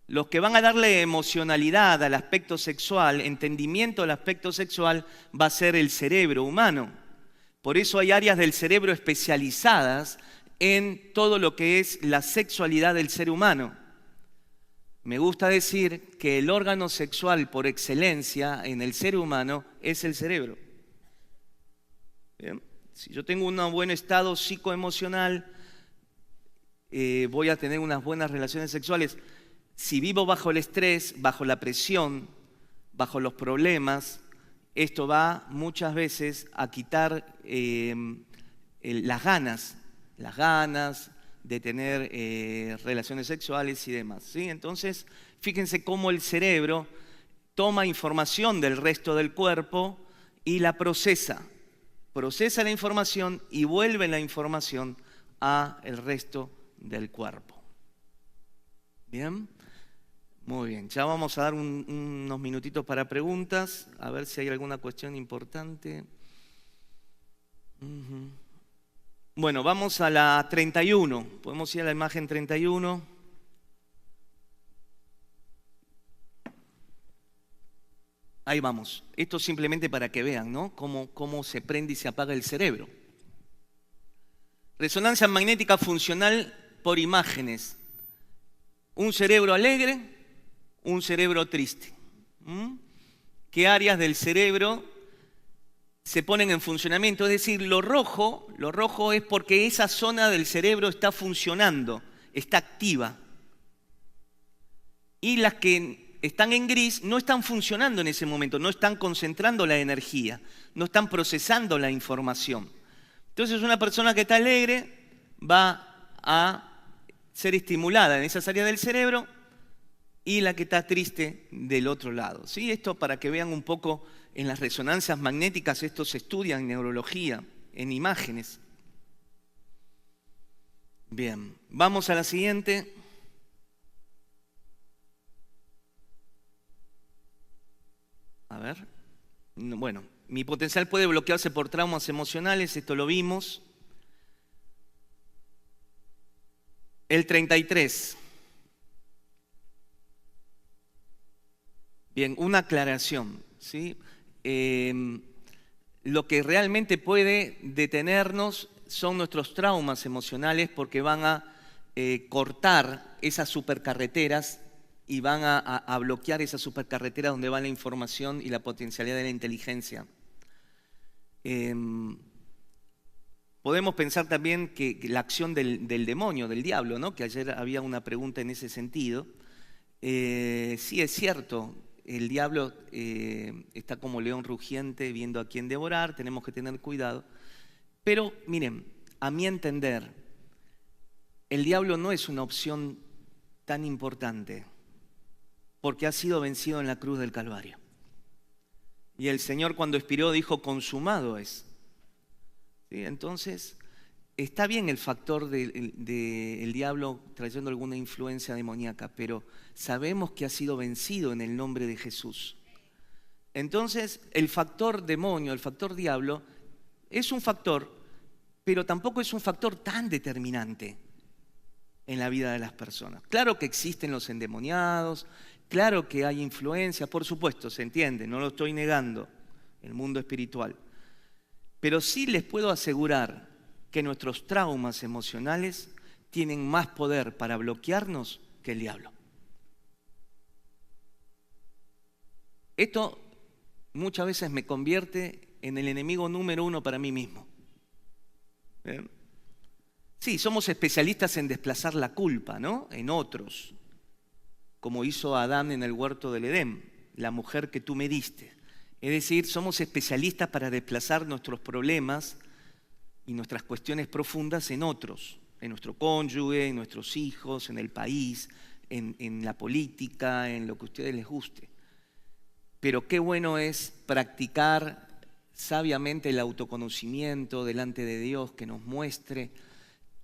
Los que van a darle emocionalidad al aspecto sexual, entendimiento al aspecto sexual, va a ser el cerebro humano. Por eso hay áreas del cerebro especializadas en todo lo que es la sexualidad del ser humano. Me gusta decir que el órgano sexual por excelencia en el ser humano es el cerebro. ¿Bien? Si yo tengo un buen estado psicoemocional, voy a tener unas buenas relaciones sexuales. Si vivo bajo el estrés, bajo la presión, bajo los problemas, esto va muchas veces a quitar las ganas de tener relaciones sexuales y demás, ¿sí? Entonces, fíjense cómo el cerebro toma información del resto del cuerpo y la procesa la información y vuelve la información al resto del cuerpo. ¿Bien? Muy bien, ya vamos a dar unos minutitos para preguntas, a ver si hay alguna cuestión importante. Bueno, vamos a la 31, podemos ir a la imagen 31. Ahí vamos, esto simplemente para que vean, ¿no? Cómo se prende y se apaga el cerebro. Resonancia magnética funcional por imágenes. Un cerebro alegre, un cerebro triste. ¿Qué áreas del cerebro se ponen en funcionamiento? Es decir, lo rojo es porque esa zona del cerebro está funcionando, está activa. Y las que están en gris no están funcionando en ese momento, no están concentrando la energía, no están procesando la información. Entonces una persona que está alegre va a ser estimulada en esas áreas del cerebro y la que está triste del otro lado. ¿Sí? Esto para que vean un poco en las resonancias magnéticas, esto se estudia en neurología, en imágenes. Bien, vamos a la siguiente. A ver. Bueno, mi potencial puede bloquearse por traumas emocionales, esto lo vimos. El 33. Bien, una aclaración, ¿sí? Lo que realmente puede detenernos son nuestros traumas emocionales porque van a cortar esas supercarreteras y van a bloquear esas supercarreteras donde va la información y la potencialidad de la inteligencia. Podemos pensar también que la acción del demonio, del diablo, ¿no? Que ayer había una pregunta en ese sentido. Sí, es cierto, el diablo está como león rugiente viendo a quién devorar, tenemos que tener cuidado. Pero miren, a mi entender, el diablo no es una opción tan importante porque ha sido vencido en la cruz del Calvario. Y el Señor cuando expiró dijo, consumado es. ¿Sí? Entonces, está bien el factor del diablo trayendo alguna influencia demoníaca, pero sabemos que ha sido vencido en el nombre de Jesús. Entonces, el factor demonio, el factor diablo, es un factor, pero tampoco es un factor tan determinante en la vida de las personas. Claro que existen los endemoniados, claro que hay influencia, por supuesto, se entiende, no lo estoy negando, el mundo espiritual. Pero sí les puedo asegurar que nuestros traumas emocionales tienen más poder para bloquearnos que el diablo. Esto muchas veces me convierte en el enemigo número uno para mí mismo. ¿Bien? Sí, somos especialistas en desplazar la culpa, ¿no? En otros, como hizo Adán en el huerto del Edén, la mujer que tú me diste. Es decir, somos especialistas para desplazar nuestros problemas y nuestras cuestiones profundas en otros, en nuestro cónyuge, en nuestros hijos, en el país, en la política, en lo que a ustedes les guste. Pero qué bueno es practicar sabiamente el autoconocimiento delante de Dios que nos muestre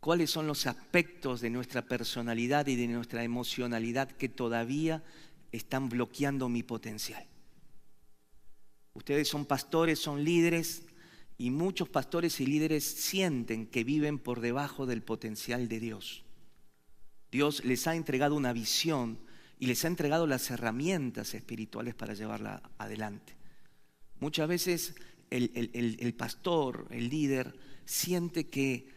cuáles son los aspectos de nuestra personalidad y de nuestra emocionalidad que todavía están bloqueando mi potencial. Ustedes son pastores, son líderes, y muchos pastores y líderes sienten que viven por debajo del potencial de Dios. Dios les ha entregado una visión y les ha entregado las herramientas espirituales para llevarla adelante. Muchas veces el pastor, el líder, siente que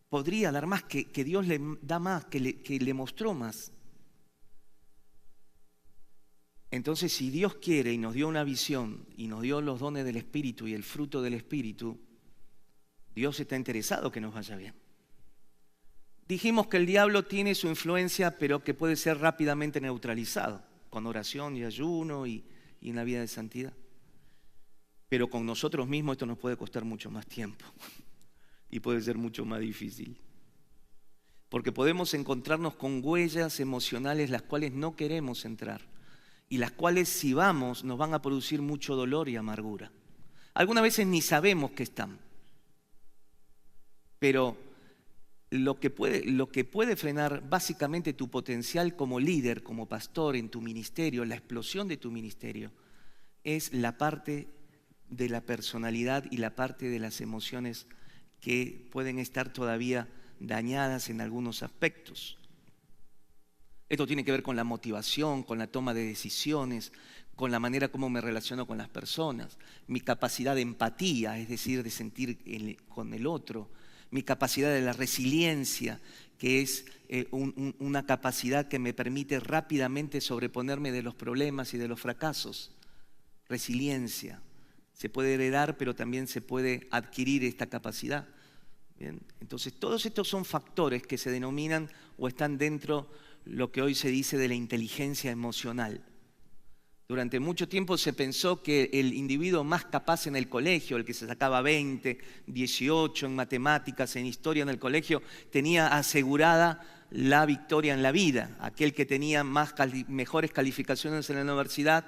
podría dar más, que Dios le da más, que le mostró más. Entonces, si Dios quiere y nos dio una visión y nos dio los dones del Espíritu y el fruto del Espíritu, Dios está interesado que nos vaya bien. Dijimos que el diablo tiene su influencia, pero que puede ser rápidamente neutralizado con oración y ayuno y en la vida de santidad. Pero con nosotros mismos esto nos puede costar mucho más tiempo y puede ser mucho más difícil. Porque podemos encontrarnos con huellas emocionales las cuales no queremos entrar y las cuales si vamos nos van a producir mucho dolor y amargura. Algunas veces ni sabemos que están. Pero lo que puede frenar básicamente tu potencial como líder, como pastor en tu ministerio, la explosión de tu ministerio, es la parte de la personalidad y la parte de las emociones que pueden estar todavía dañadas en algunos aspectos. Esto tiene que ver con la motivación, con la toma de decisiones, con la manera como me relaciono con las personas, mi capacidad de empatía, es decir, de sentir con el otro, mi capacidad de la resiliencia, que es una capacidad que me permite rápidamente sobreponerme de los problemas y de los fracasos. Resiliencia. Se puede heredar, pero también se puede adquirir esta capacidad. Bien. Entonces, todos estos son factores que se denominan o están dentro de lo que hoy se dice de la inteligencia emocional. Durante mucho tiempo se pensó que el individuo más capaz en el colegio, el que se sacaba 20, 18 en matemáticas, en historia en el colegio, tenía asegurada la victoria en la vida. Aquel que tenía mejores calificaciones en la universidad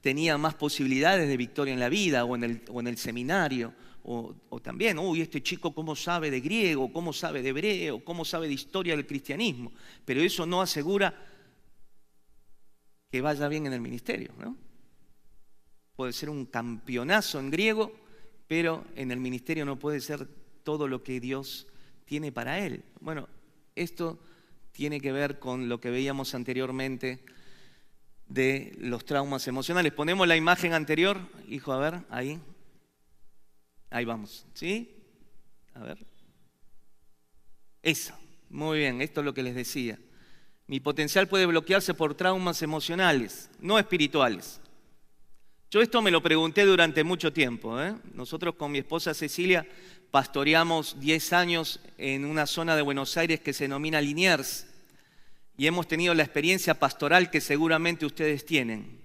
tenía más posibilidades de victoria en la vida o en el seminario. O también, este chico cómo sabe de griego, cómo sabe de hebreo, cómo sabe de historia del cristianismo. Pero eso no asegura que vaya bien en el ministerio, ¿no? Puede ser un campeonazo en griego, pero en el ministerio no puede ser todo lo que Dios tiene para él. Bueno, esto tiene que ver con lo que veíamos anteriormente de los traumas emocionales. Ponemos la imagen anterior, hijo, a ver, ahí. Ahí vamos, ¿sí? A ver. Esa, muy bien, esto es lo que les decía. Mi potencial puede bloquearse por traumas emocionales, no espirituales. Yo esto me lo pregunté durante mucho tiempo. Nosotros con mi esposa Cecilia pastoreamos 10 años en una zona de Buenos Aires que se denomina Liniers y hemos tenido la experiencia pastoral que seguramente ustedes tienen.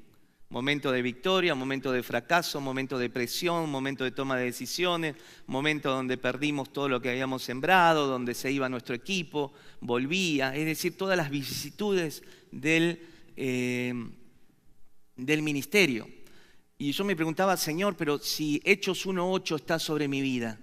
Momento de victoria, momento de fracaso, momento de presión, momento de toma de decisiones, momento donde perdimos todo lo que habíamos sembrado, donde se iba nuestro equipo, volvía, es decir, todas las vicisitudes del ministerio. Y yo me preguntaba, Señor, pero si Hechos 1:8 está sobre mi vida,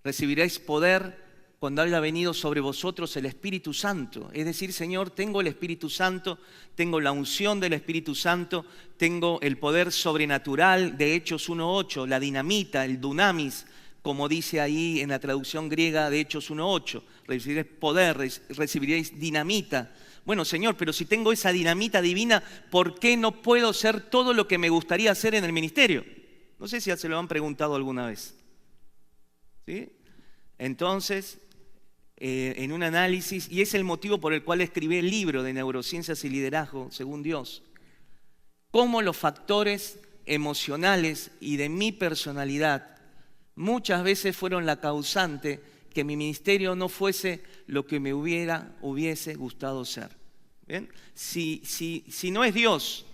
recibiréis poder cuando haya venido sobre vosotros el Espíritu Santo. Es decir, Señor, tengo el Espíritu Santo, tengo la unción del Espíritu Santo, tengo el poder sobrenatural de Hechos 1:8, la dinamita, el dunamis, como dice ahí en la traducción griega de Hechos 1:8. Recibiréis poder, recibiréis dinamita. Bueno, Señor, pero si tengo esa dinamita divina, ¿por qué no puedo ser todo lo que me gustaría hacer en el ministerio? No sé si ya se lo han preguntado alguna vez. ¿Sí? Entonces, en un análisis, y es el motivo por el cual escribí el libro de Neurociencias y Liderazgo, según Dios, cómo los factores emocionales y de mi personalidad muchas veces fueron la causante que mi ministerio no fuese lo que me hubiese gustado ser. ¿Bien? Si no es Dios,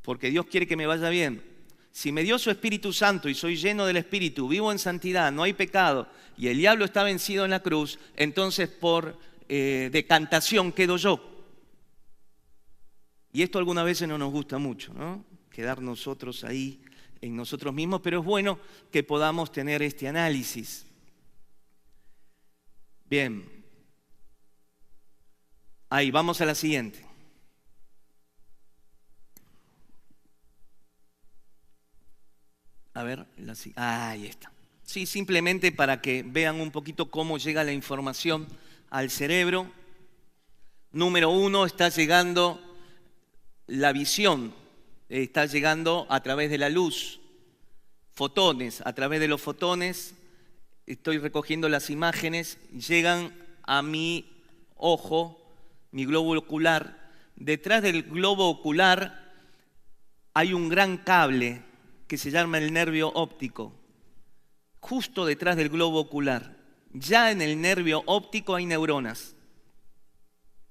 porque Dios quiere que me vaya bien, si me dio su Espíritu Santo y soy lleno del Espíritu, vivo en santidad, no hay pecado, y el diablo está vencido en la cruz, entonces por decantación quedo yo. Y esto algunas veces no nos gusta mucho, ¿no? Quedar nosotros ahí en nosotros mismos, pero es bueno que podamos tener este análisis. Bien. Ahí, vamos a la siguiente. A ver, ahí está. Sí, simplemente para que vean un poquito cómo llega la información al cerebro. Número 1, está llegando la visión, está llegando a través de la luz. Fotones, a través de los fotones, estoy recogiendo las imágenes, llegan a mi ojo, mi globo ocular. Detrás del globo ocular hay un gran cable que se llama el nervio óptico, justo detrás del globo ocular. Ya en el nervio óptico hay neuronas.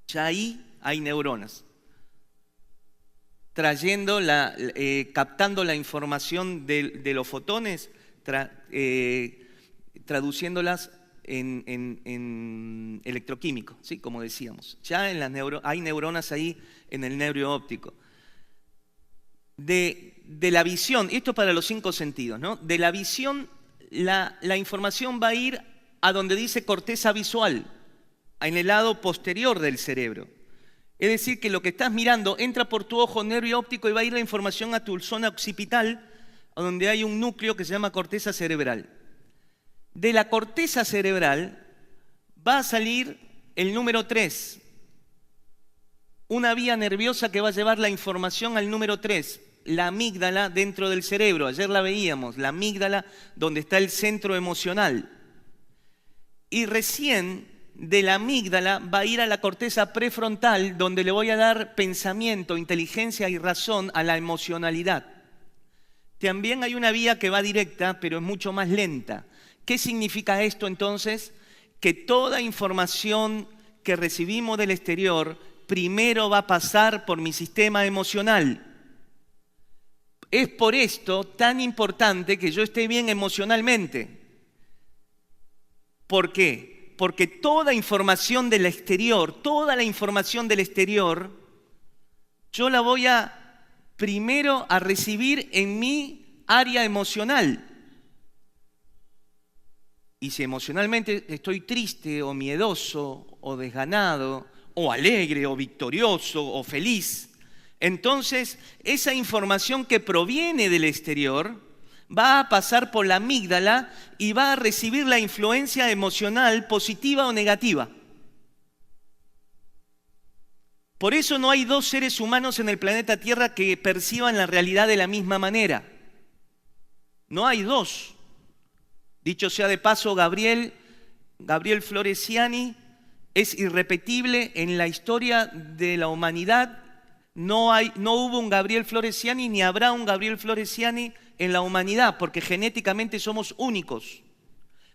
Ya ahí hay neuronas. Captando la información de los fotones, traduciéndolas en electroquímico, ¿sí? Como decíamos. Ya hay neuronas ahí en el nervio óptico. De la visión, esto es para los 5 sentidos, ¿no? De la visión, la información va a ir a donde dice corteza visual, en el lado posterior del cerebro. Es decir, que lo que estás mirando entra por tu ojo, nervio óptico, y va a ir la información a tu zona occipital, donde hay un núcleo que se llama corteza cerebral. De la corteza cerebral va a salir el número 3, una vía nerviosa que va a llevar la información al número 3, la amígdala dentro del cerebro. Ayer la veíamos, la amígdala donde está el centro emocional. Y recién de la amígdala va a ir a la corteza prefrontal, donde le voy a dar pensamiento, inteligencia y razón a la emocionalidad. También hay una vía que va directa, pero es mucho más lenta. ¿Qué significa esto entonces? Que toda información que recibimos del exterior primero va a pasar por mi sistema emocional. Es por esto tan importante que yo esté bien emocionalmente. ¿Por qué? Porque toda información del exterior, yo la voy primero a recibir en mi área emocional. Y si emocionalmente estoy triste o miedoso o desganado o alegre o victorioso o feliz, entonces esa información que proviene del exterior va a pasar por la amígdala y va a recibir la influencia emocional positiva o negativa. Por eso no hay dos seres humanos en el planeta Tierra que perciban la realidad de la misma manera. No hay dos. Dicho sea de paso, Gabriel Floresiani es irrepetible en la historia de la humanidad. No hubo un Gabriel Floresiani ni habrá un Gabriel Floresiani en la humanidad, porque genéticamente somos únicos.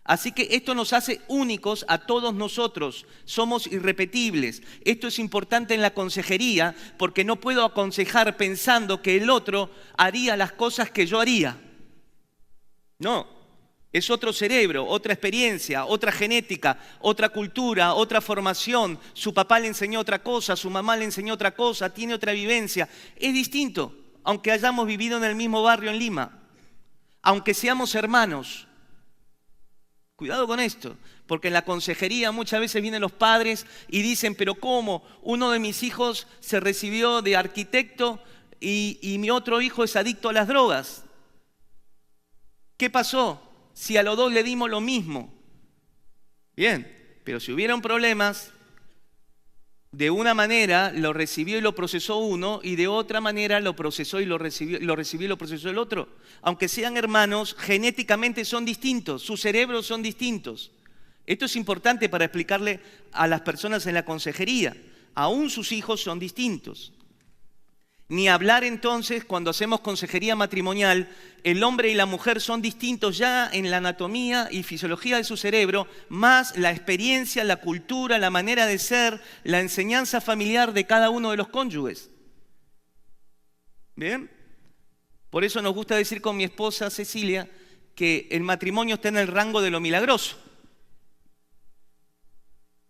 Así que esto nos hace únicos a todos nosotros, somos irrepetibles. Esto es importante en la consejería, porque no puedo aconsejar pensando que el otro haría las cosas que yo haría. No, es otro cerebro, otra experiencia, otra genética, otra cultura, otra formación. Su papá le enseñó otra cosa, su mamá le enseñó otra cosa, tiene otra vivencia. Es distinto, aunque hayamos vivido en el mismo barrio en Lima, aunque seamos hermanos. Cuidado con esto, porque en la consejería muchas veces vienen los padres y dicen, pero ¿cómo? Uno de mis hijos se recibió de arquitecto y mi otro hijo es adicto a las drogas. ¿Qué pasó? Si a los dos le dimos lo mismo. Bien, pero si hubieron problemas, de una manera lo recibió y lo procesó uno, y de otra manera lo procesó y lo recibió y lo procesó el otro. Aunque sean hermanos, genéticamente son distintos, sus cerebros son distintos. Esto es importante para explicarle a las personas en la consejería. Aún sus hijos son distintos. Ni hablar entonces, cuando hacemos consejería matrimonial, el hombre y la mujer son distintos ya en la anatomía y fisiología de su cerebro, más la experiencia, la cultura, la manera de ser, la enseñanza familiar de cada uno de los cónyuges. ¿Bien? Por eso nos gusta decir con mi esposa Cecilia que el matrimonio está en el rango de lo milagroso.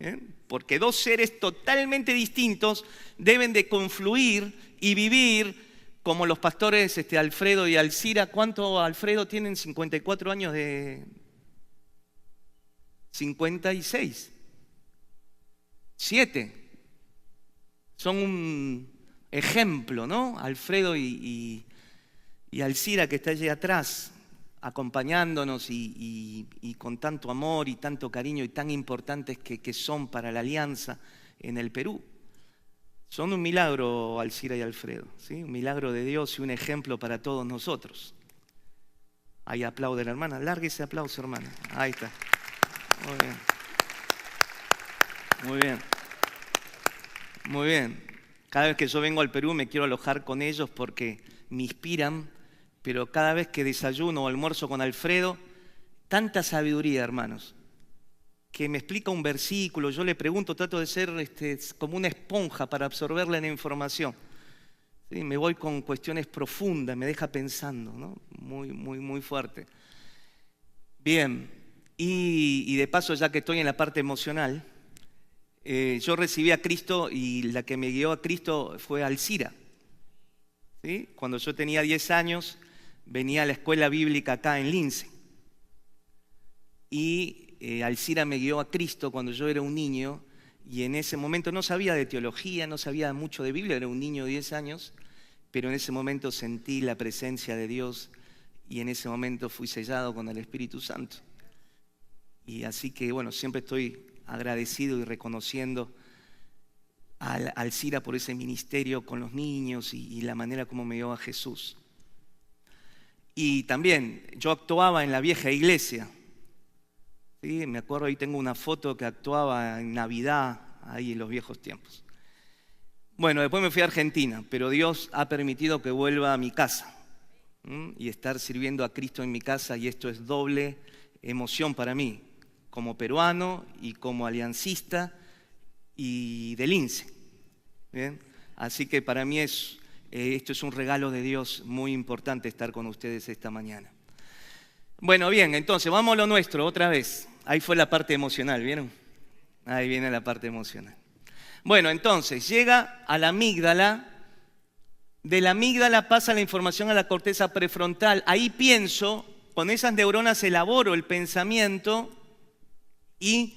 ¿Bien? Porque dos seres totalmente distintos deben de confluir y vivir como los pastores Alfredo y Alcira. ¿Cuánto, Alfredo, tienen? 54 años de... 56. 7. Son un ejemplo, ¿no? Alfredo y Alcira, que está allí atrás, acompañándonos y con tanto amor y tanto cariño y tan importantes que son para la alianza en el Perú. Son un milagro, Alcira y Alfredo, ¿sí? Un milagro de Dios y un ejemplo para todos nosotros. Ahí aplaude la hermana. Largue ese aplauso, hermana. Ahí está. Muy bien. Muy bien. Muy bien. Cada vez que yo vengo al Perú me quiero alojar con ellos porque me inspiran, pero cada vez que desayuno o almuerzo con Alfredo, tanta sabiduría, hermanos, que me explica un versículo, yo le pregunto, trato de ser como una esponja para absorberle la información. ¿Sí? Me voy con cuestiones profundas, me deja pensando, ¿no? Muy fuerte. Bien, y de paso, ya que estoy en la parte emocional, yo recibí a Cristo y la que me guió a Cristo fue Alcira. ¿Sí? Cuando yo tenía 10 años, venía a la escuela bíblica acá en Lince. Y Alcira me guió a Cristo cuando yo era un niño y en ese momento no sabía de teología, no sabía mucho de Biblia, era un niño de 10 años, pero en ese momento sentí la presencia de Dios y en ese momento fui sellado con el Espíritu Santo. Y así que, bueno, siempre estoy agradecido y reconociendo a Alcira por ese ministerio con los niños y la manera como me dio a Jesús. Y también yo actuaba en la vieja iglesia. Sí, me acuerdo, ahí tengo una foto que actuaba en Navidad, ahí en los viejos tiempos. Bueno, después me fui a Argentina, pero Dios ha permitido que vuelva a mi casa y estar sirviendo a Cristo en mi casa, y esto es doble emoción para mí, como peruano y como aliancista y de Lince. ¿Bien? Así que para mí es Esto es un regalo de Dios muy importante estar con ustedes esta mañana. Bueno, bien, entonces vamos a lo nuestro otra vez. Ahí fue la parte emocional, ¿vieron? Ahí viene la parte emocional. Bueno, entonces llega a la amígdala. De la amígdala pasa la información a la corteza prefrontal. Ahí pienso, con esas neuronas elaboro el pensamiento y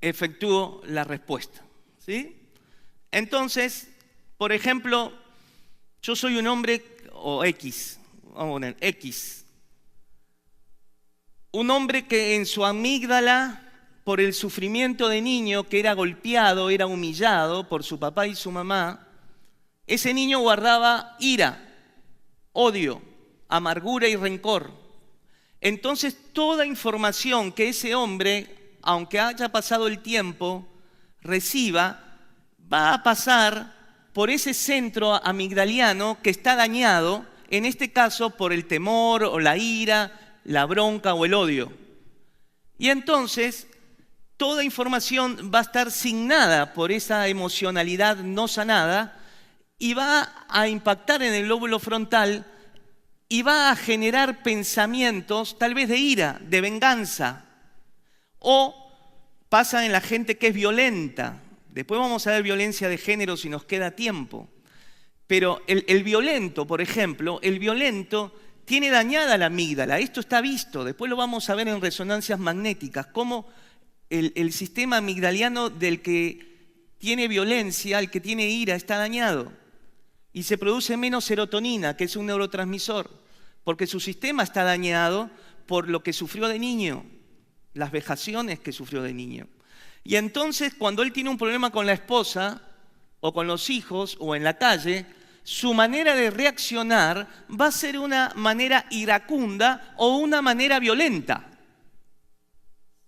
efectúo la respuesta, ¿sí? Entonces, por ejemplo, yo soy un hombre, o X, vamos a poner X. Un hombre que en su amígdala, por el sufrimiento de niño, que era golpeado, era humillado por su papá y su mamá, ese niño guardaba ira, odio, amargura y rencor. Entonces, toda información que ese hombre, aunque haya pasado el tiempo, reciba, va a pasar por ese centro amigdaliano que está dañado, en este caso por el temor o la ira, la bronca o el odio. Y entonces, toda información va a estar signada por esa emocionalidad no sanada y va a impactar en el lóbulo frontal y va a generar pensamientos tal vez de ira, de venganza. O pasa en la gente que es violenta. Después vamos a ver violencia de género si nos queda tiempo. Pero el violento, por ejemplo, el violento tiene dañada la amígdala. Esto está visto. Después lo vamos a ver en resonancias magnéticas. Cómo el sistema amigdaliano del que tiene violencia, el que tiene ira, está dañado. Y se produce menos serotonina, que es un neurotransmisor, porque su sistema está dañado por lo que sufrió de niño, las vejaciones que sufrió de niño. Y entonces, cuando él tiene un problema con la esposa, o con los hijos, o en la calle, su manera de reaccionar va a ser una manera iracunda o una manera violenta.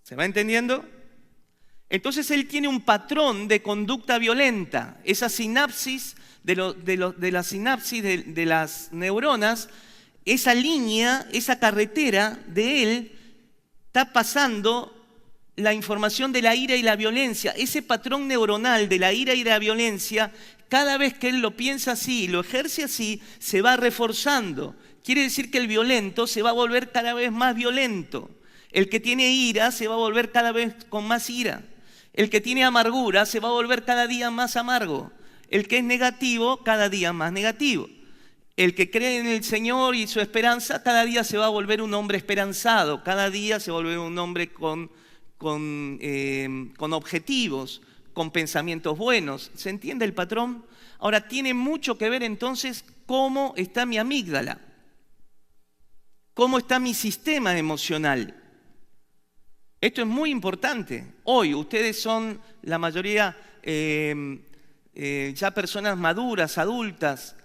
¿Se va entendiendo? Entonces él tiene un patrón de conducta violenta. Esa sinapsis de la sinapsis de las neuronas, esa línea, esa carretera de él, está pasando la información de la ira y la violencia. Ese patrón neuronal de la ira y la violencia, cada vez que él lo piensa así y lo ejerce así, se va reforzando. Quiere decir que el violento se va a volver cada vez más violento. El que tiene ira se va a volver cada vez con más ira. El que tiene amargura se va a volver cada día más amargo. El que es negativo, cada día más negativo. El que cree en el Señor y su esperanza, cada día se va a volver un hombre esperanzado. Cada día se va a volver un hombre con objetivos, con pensamientos buenos. ¿Se entiende el patrón? Ahora, tiene mucho que ver entonces cómo está mi amígdala. Cómo está mi sistema emocional. Esto es muy importante. Hoy ustedes son la mayoría ya personas maduras, adultas,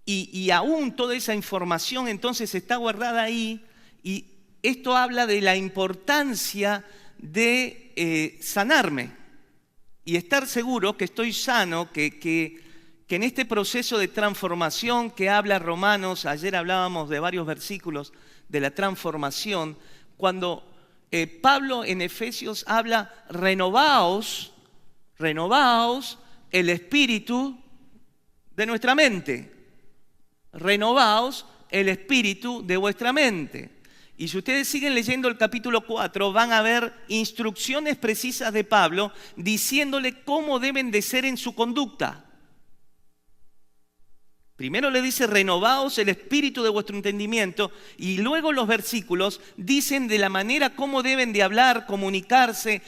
y aún toda esa información entonces está guardada ahí, y esto habla de la importancia de sanarme y estar seguro que estoy sano, que en este proceso de transformación que habla Romanos, ayer hablábamos de varios versículos de la transformación, cuando Pablo en Efesios habla, renovaos el espíritu de nuestra mente. Renovaos el espíritu de vuestra mente. Y si ustedes siguen leyendo el capítulo 4, van a ver instrucciones precisas de Pablo diciéndole cómo deben de ser en su conducta. Primero le dice, renovaos el espíritu de vuestro entendimiento, y luego los versículos dicen de la manera cómo deben de hablar, comunicarse,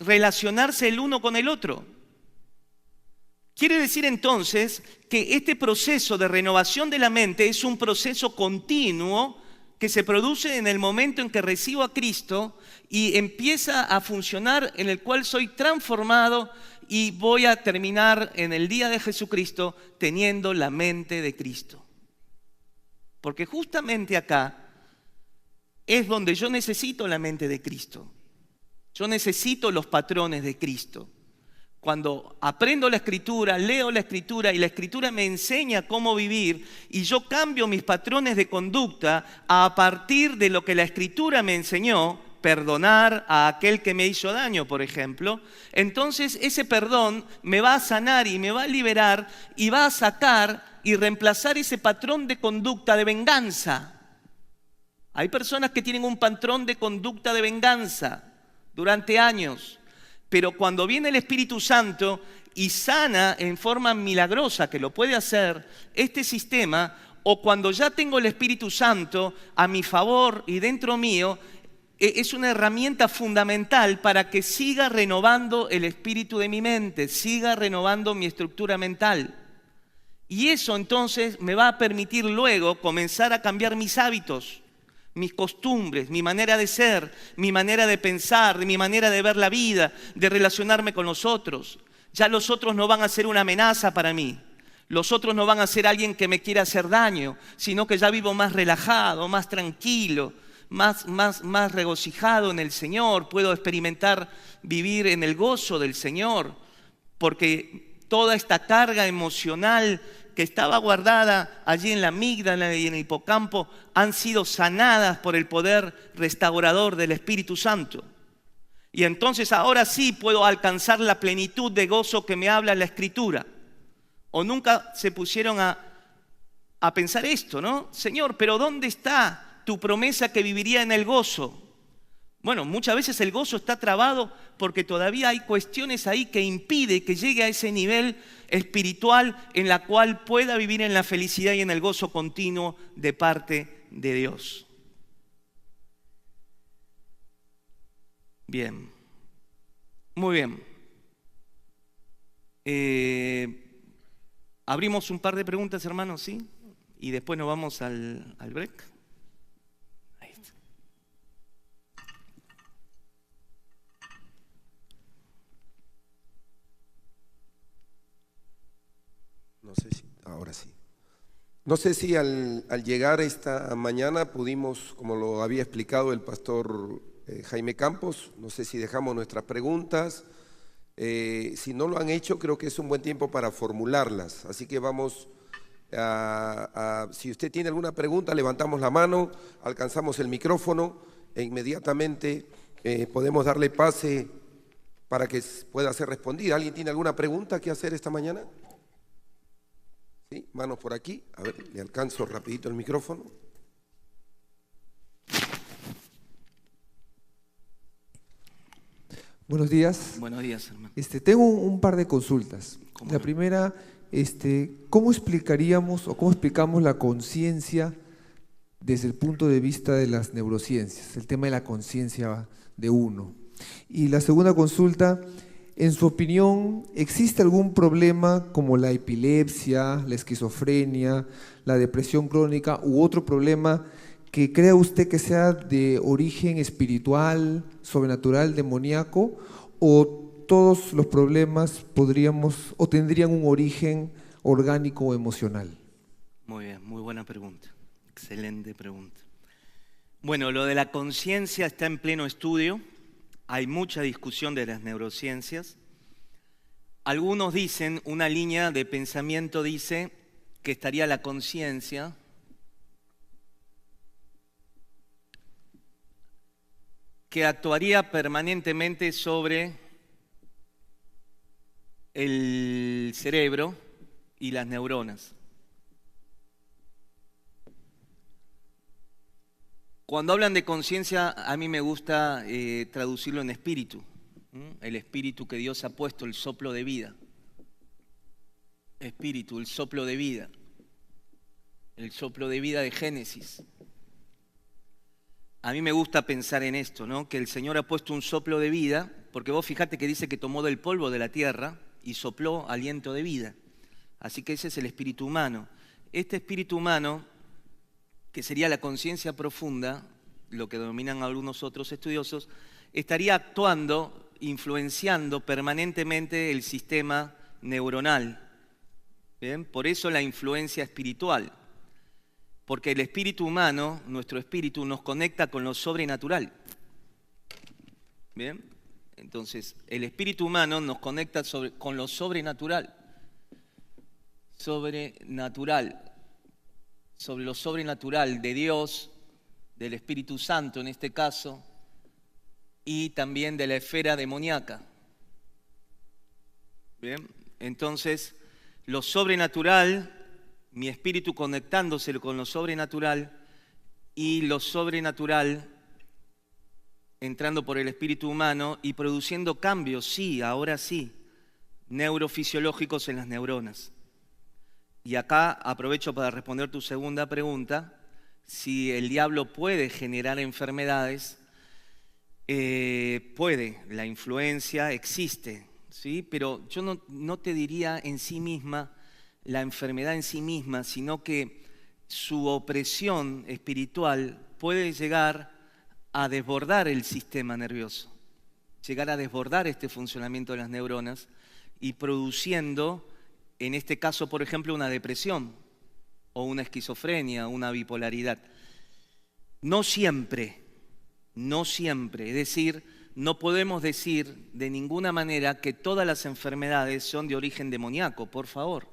relacionarse el uno con el otro. Quiere decir entonces que este proceso de renovación de la mente es un proceso continuo que se produce en el momento en que recibo a Cristo y empieza a funcionar, en el cual soy transformado y voy a terminar en el día de Jesucristo teniendo la mente de Cristo. Porque justamente acá es donde yo necesito la mente de Cristo. Yo necesito los patrones de Cristo. Cuando aprendo la Escritura, leo la Escritura y la Escritura me enseña cómo vivir y yo cambio mis patrones de conducta a partir de lo que la Escritura me enseñó, perdonar a aquel que me hizo daño, por ejemplo, entonces ese perdón me va a sanar y me va a liberar y va a sacar y reemplazar ese patrón de conducta de venganza. Hay personas que tienen un patrón de conducta de venganza durante años, pero cuando viene el Espíritu Santo y sana en forma milagrosa, que lo puede hacer, este sistema, o cuando ya tengo el Espíritu Santo a mi favor y dentro mío, es una herramienta fundamental para que siga renovando el espíritu de mi mente, siga renovando mi estructura mental. Y eso entonces me va a permitir luego comenzar a cambiar mis hábitos, mis costumbres, mi manera de ser, mi manera de pensar, mi manera de ver la vida, de relacionarme con los otros. Ya los otros no van a ser una amenaza para mí. Los otros no van a ser alguien que me quiera hacer daño, sino que ya vivo más relajado, más tranquilo, más regocijado en el Señor. Puedo experimentar vivir en el gozo del Señor, porque toda esta carga emocional que estaba guardada allí en la amígdala y en el hipocampo han sido sanadas por el poder restaurador del Espíritu Santo. Y entonces ahora sí puedo alcanzar la plenitud de gozo que me habla la Escritura. O nunca se pusieron a pensar esto, ¿no? Señor, pero ¿dónde está tu promesa que viviría en el gozo? Bueno, muchas veces el gozo está trabado porque todavía hay cuestiones ahí que impiden que llegue a ese nivel espiritual en la cual pueda vivir en la felicidad y en el gozo continuo de parte de Dios. Bien, muy bien. Abrimos un par de preguntas, hermanos, ¿sí? Y después nos vamos al break. Ahí está. No sé si, ahora sí. No sé si al llegar esta mañana pudimos, como lo había explicado el pastor Jaime Campos, no sé si dejamos nuestras preguntas. Si no lo han hecho, creo que es un buen tiempo para formularlas. Así que vamos si usted tiene alguna pregunta, levantamos la mano, alcanzamos el micrófono e inmediatamente podemos darle pase para que pueda ser respondida. ¿Alguien tiene alguna pregunta que hacer esta mañana? ¿Sí? Manos por aquí. A ver, le alcanzo rapidito el micrófono. Buenos días. Buenos días, hermano. Tengo un par de consultas. ¿Cómo La no? primera, ¿cómo explicaríamos o cómo explicamos la conciencia desde el punto de vista de las neurociencias? El tema de la conciencia de uno. Y la segunda consulta, en su opinión, ¿existe algún problema como la epilepsia, la esquizofrenia, la depresión crónica u otro problema que crea usted que sea de origen espiritual, sobrenatural, demoníaco, o todos los problemas podríamos o tendrían un origen orgánico o emocional? Muy bien, muy buena pregunta. Excelente pregunta. Bueno, lo de la conciencia está en pleno estudio. Hay mucha discusión de las neurociencias. Algunos dicen, una línea de pensamiento dice que estaría la conciencia que actuaría permanentemente sobre el cerebro y las neuronas. Cuando hablan de conciencia, a mí me gusta traducirlo en espíritu. El espíritu que Dios ha puesto, el soplo de vida. Espíritu, el soplo de vida. El soplo de vida de Génesis. A mí me gusta pensar en esto, ¿no? Que el Señor ha puesto un soplo de vida, porque vos fijate que dice que tomó del polvo de la tierra y sopló aliento de vida. Así que ese es el espíritu humano. Este espíritu humano, que sería la conciencia profunda, lo que denominan algunos otros estudiosos, estaría actuando, influenciando permanentemente el sistema neuronal. ¿Bien? Por eso la influencia espiritual. Porque el espíritu humano, nuestro espíritu, nos conecta con lo sobrenatural. ¿Bien? Entonces, el espíritu humano nos conecta con lo sobrenatural. Sobrenatural. Sobre lo sobrenatural de Dios, del Espíritu Santo en este caso, y también de la esfera demoníaca. Bien, entonces lo sobrenatural, mi espíritu conectándose con lo sobrenatural y lo sobrenatural entrando por el espíritu humano y produciendo cambios, sí, ahora sí, neurofisiológicos en las neuronas. Y acá aprovecho para responder tu segunda pregunta, si el diablo puede generar enfermedades. Puede, la influencia existe, ¿sí? Pero yo no te diría en sí misma, la enfermedad en sí misma, sino que su opresión espiritual puede llegar a desbordar el sistema nervioso, llegar a desbordar este funcionamiento de las neuronas y produciendo, en este caso, por ejemplo, una depresión o una esquizofrenia, una bipolaridad. No siempre, es decir, no podemos decir de ninguna manera que todas las enfermedades son de origen demoníaco, por favor,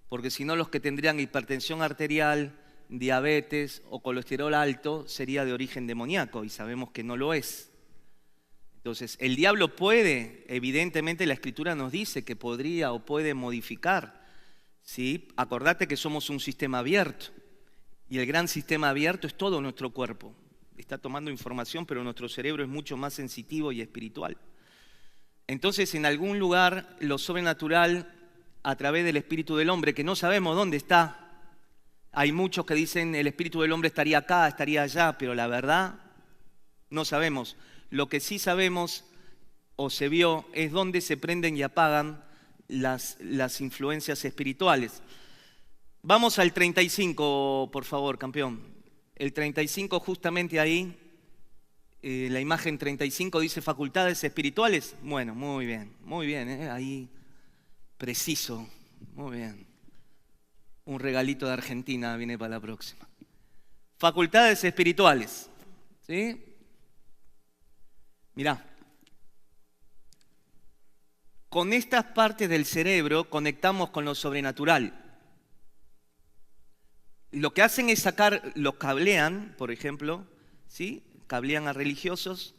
porque si no los que tendrían hipertensión arterial, diabetes o colesterol alto sería de origen demoníaco y sabemos que no lo es. Entonces, el diablo puede, evidentemente la Escritura nos dice que podría o puede modificar, ¿sí? Acordate que somos un sistema abierto y el gran sistema abierto es todo nuestro cuerpo. Está tomando información, pero nuestro cerebro es mucho más sensitivo y espiritual. Entonces, en algún lugar, lo sobrenatural, a través del espíritu del hombre, que no sabemos dónde está. Hay muchos que dicen el espíritu del hombre estaría acá, estaría allá, pero la verdad no sabemos. Lo que sí sabemos o se vio es dónde se prenden y apagan las influencias espirituales. Vamos al 35, por favor, campeón. El 35 justamente ahí, la imagen 35 dice facultades espirituales. Bueno, muy bien, ahí preciso, muy bien. Un regalito de Argentina viene para la próxima. Facultades espirituales, ¿sí? Mirá, con estas partes del cerebro conectamos con lo sobrenatural. Lo que hacen es los cablean, por ejemplo, ¿sí? Cablean a religiosos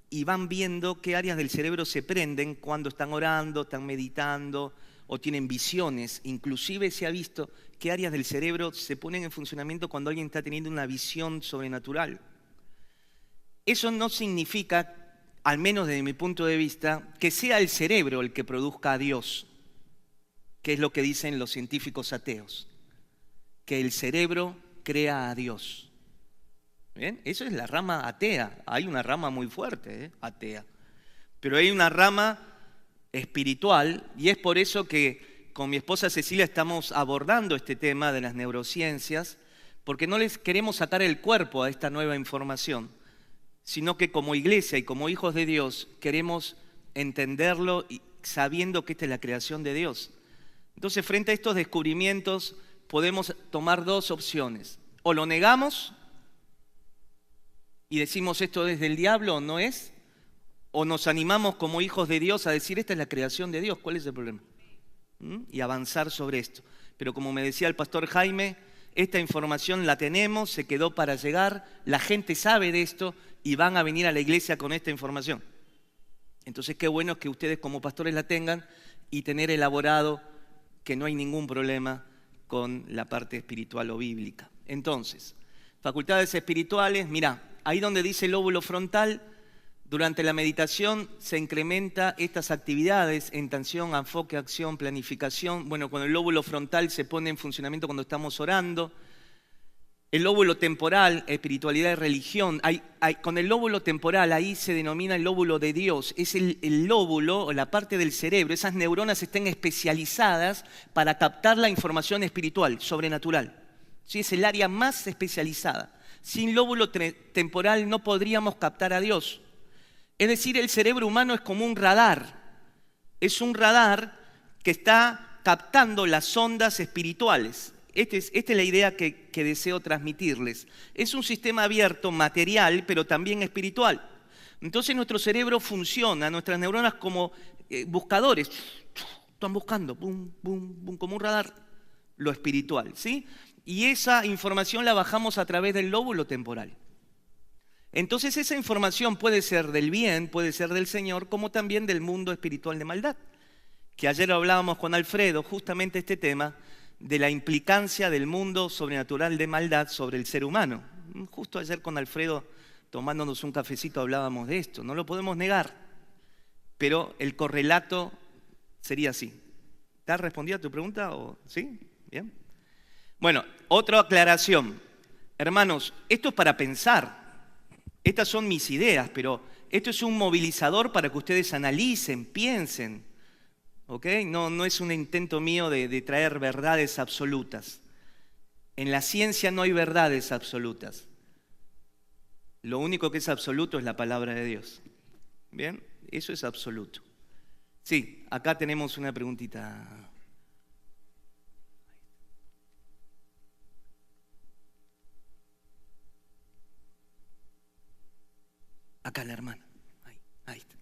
y van viendo qué áreas del cerebro se prenden cuando están orando, están meditando o tienen visiones. Inclusive se ha visto qué áreas del cerebro se ponen en funcionamiento cuando alguien está teniendo una visión sobrenatural. Eso no significa, al menos desde mi punto de vista, que sea el cerebro el que produzca a Dios, que es lo que dicen los científicos ateos, que el cerebro crea a Dios. ¿Bien? Eso es la rama atea. Hay una rama muy fuerte, atea. Pero hay una rama espiritual y es por eso que con mi esposa Cecilia estamos abordando este tema de las neurociencias, porque no les queremos sacar el cuerpo a esta nueva información, sino que como iglesia y como hijos de Dios queremos entenderlo y sabiendo que esta es la creación de Dios. Entonces, frente a estos descubrimientos podemos tomar dos opciones. O lo negamos y decimos esto es del diablo o no es, o nos animamos como hijos de Dios a decir esta es la creación de Dios. ¿Cuál es el problema? Y avanzar sobre esto. Pero como me decía el pastor Jaime, esta información la tenemos, se quedó para llegar, la gente sabe de esto y van a venir a la iglesia con esta información. Entonces qué bueno que ustedes como pastores la tengan y tener elaborado que no hay ningún problema con la parte espiritual o bíblica. Entonces, facultades espirituales, mirá, ahí donde dice lóbulo frontal, durante la meditación se incrementa estas actividades, intención, enfoque, acción, planificación. Bueno, con el lóbulo frontal se pone en funcionamiento cuando estamos orando. El lóbulo temporal, espiritualidad y religión. Con el lóbulo temporal, ahí se denomina el lóbulo de Dios. Es el lóbulo, o la parte del cerebro. Esas neuronas están especializadas para captar la información espiritual, sobrenatural. ¿Sí? Es el área más especializada. Sin lóbulo temporal no podríamos captar a Dios. Es decir, el cerebro humano es como un radar. Es un radar que está captando las ondas espirituales. Esta es la idea que deseo transmitirles. Es un sistema abierto, material, pero también espiritual. Entonces nuestro cerebro funciona, nuestras neuronas como buscadores. Están buscando, boom, boom, boom, como un radar, lo espiritual, ¿sí? Y esa información la bajamos a través del lóbulo temporal. Entonces esa información puede ser del bien, puede ser del Señor, como también del mundo espiritual de maldad. Que ayer hablábamos con Alfredo justamente este tema de la implicancia del mundo sobrenatural de maldad sobre el ser humano. Justo ayer con Alfredo, tomándonos un cafecito, hablábamos de esto. No lo podemos negar, pero el correlato sería así. ¿Te has respondido a tu pregunta? ¿Sí? Bien. Bueno, otra aclaración. Hermanos, esto es para pensar. Estas son mis ideas, pero esto es un movilizador para que ustedes analicen, piensen. ¿Ok? No es un intento mío de traer verdades absolutas. En la ciencia no hay verdades absolutas. Lo único que es absoluto es la palabra de Dios. ¿Bien? Eso es absoluto. Sí, acá tenemos una preguntita. Acá la hermana. Ahí está.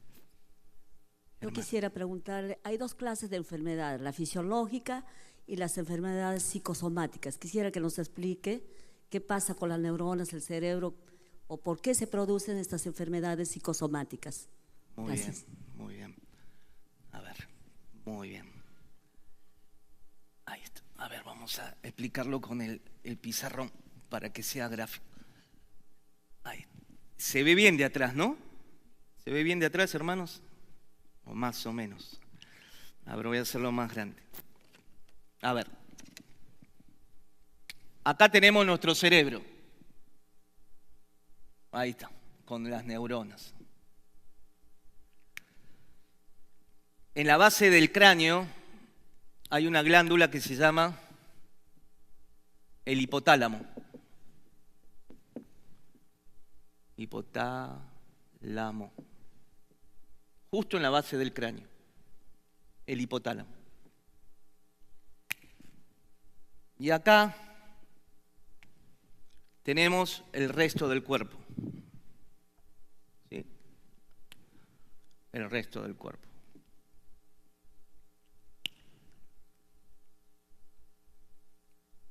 Yo quisiera preguntarle, hay dos clases de enfermedades, la fisiológica y las enfermedades psicosomáticas. Quisiera que nos explique qué pasa con las neuronas, el cerebro, o por qué se producen estas enfermedades psicosomáticas. Gracias. Muy bien. A ver, muy bien. Ahí está. A ver, vamos a explicarlo con el pizarrón para que sea gráfico. Ahí. Se ve bien de atrás, ¿no? ¿Se ve bien de atrás, hermanos? O más o menos. A ver, voy a hacerlo más grande. A ver. Acá tenemos nuestro cerebro. Ahí está, con las neuronas. En la base del cráneo hay una glándula que se llama el hipotálamo. Hipotálamo. Justo en la base del cráneo, el hipotálamo. Y acá tenemos el resto del cuerpo. ¿Sí? El resto del cuerpo.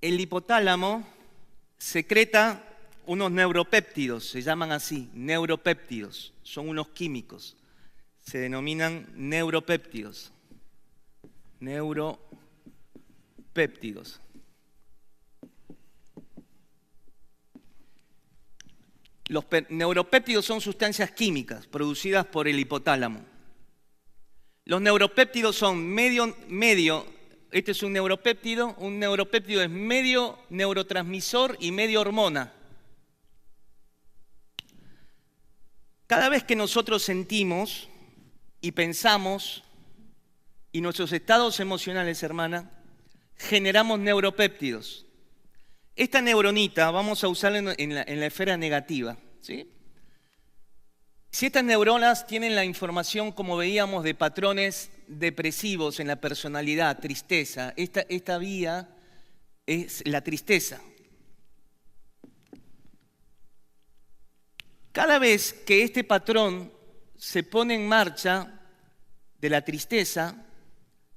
El hipotálamo secreta unos neuropéptidos, se llaman así, neuropéptidos, son unos químicos. Se denominan neuropéptidos. Neuropéptidos. Los neuropéptidos son sustancias químicas producidas por el hipotálamo. Los neuropéptidos son medio, este es un neuropéptido es medio neurotransmisor y medio hormona. Cada vez que nosotros sentimos y pensamos, y nuestros estados emocionales, hermana, generamos neuropéptidos. Esta neuronita vamos a usarla en la esfera negativa, ¿sí? Si estas neuronas tienen la información, como veíamos, de patrones depresivos en la personalidad, tristeza, esta vía es la tristeza. Cada vez que este patrón se pone en marcha de la tristeza,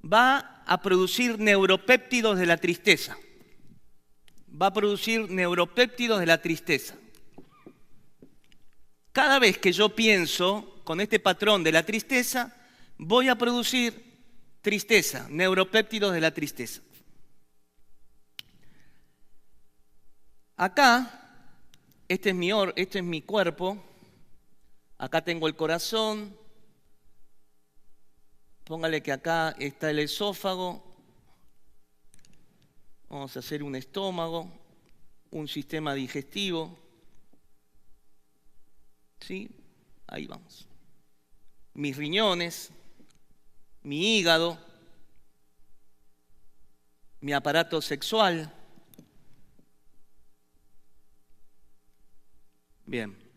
va a producir neuropéptidos de la tristeza. Va a producir neuropéptidos de la tristeza. Cada vez que yo pienso con este patrón de la tristeza, voy a producir tristeza, neuropéptidos de la tristeza. Acá, este es mi cuerpo. Acá tengo el corazón, póngale que acá está el esófago, vamos a hacer un estómago, un sistema digestivo, ¿sí? Ahí vamos. Mis riñones, mi hígado, mi aparato sexual. Bien.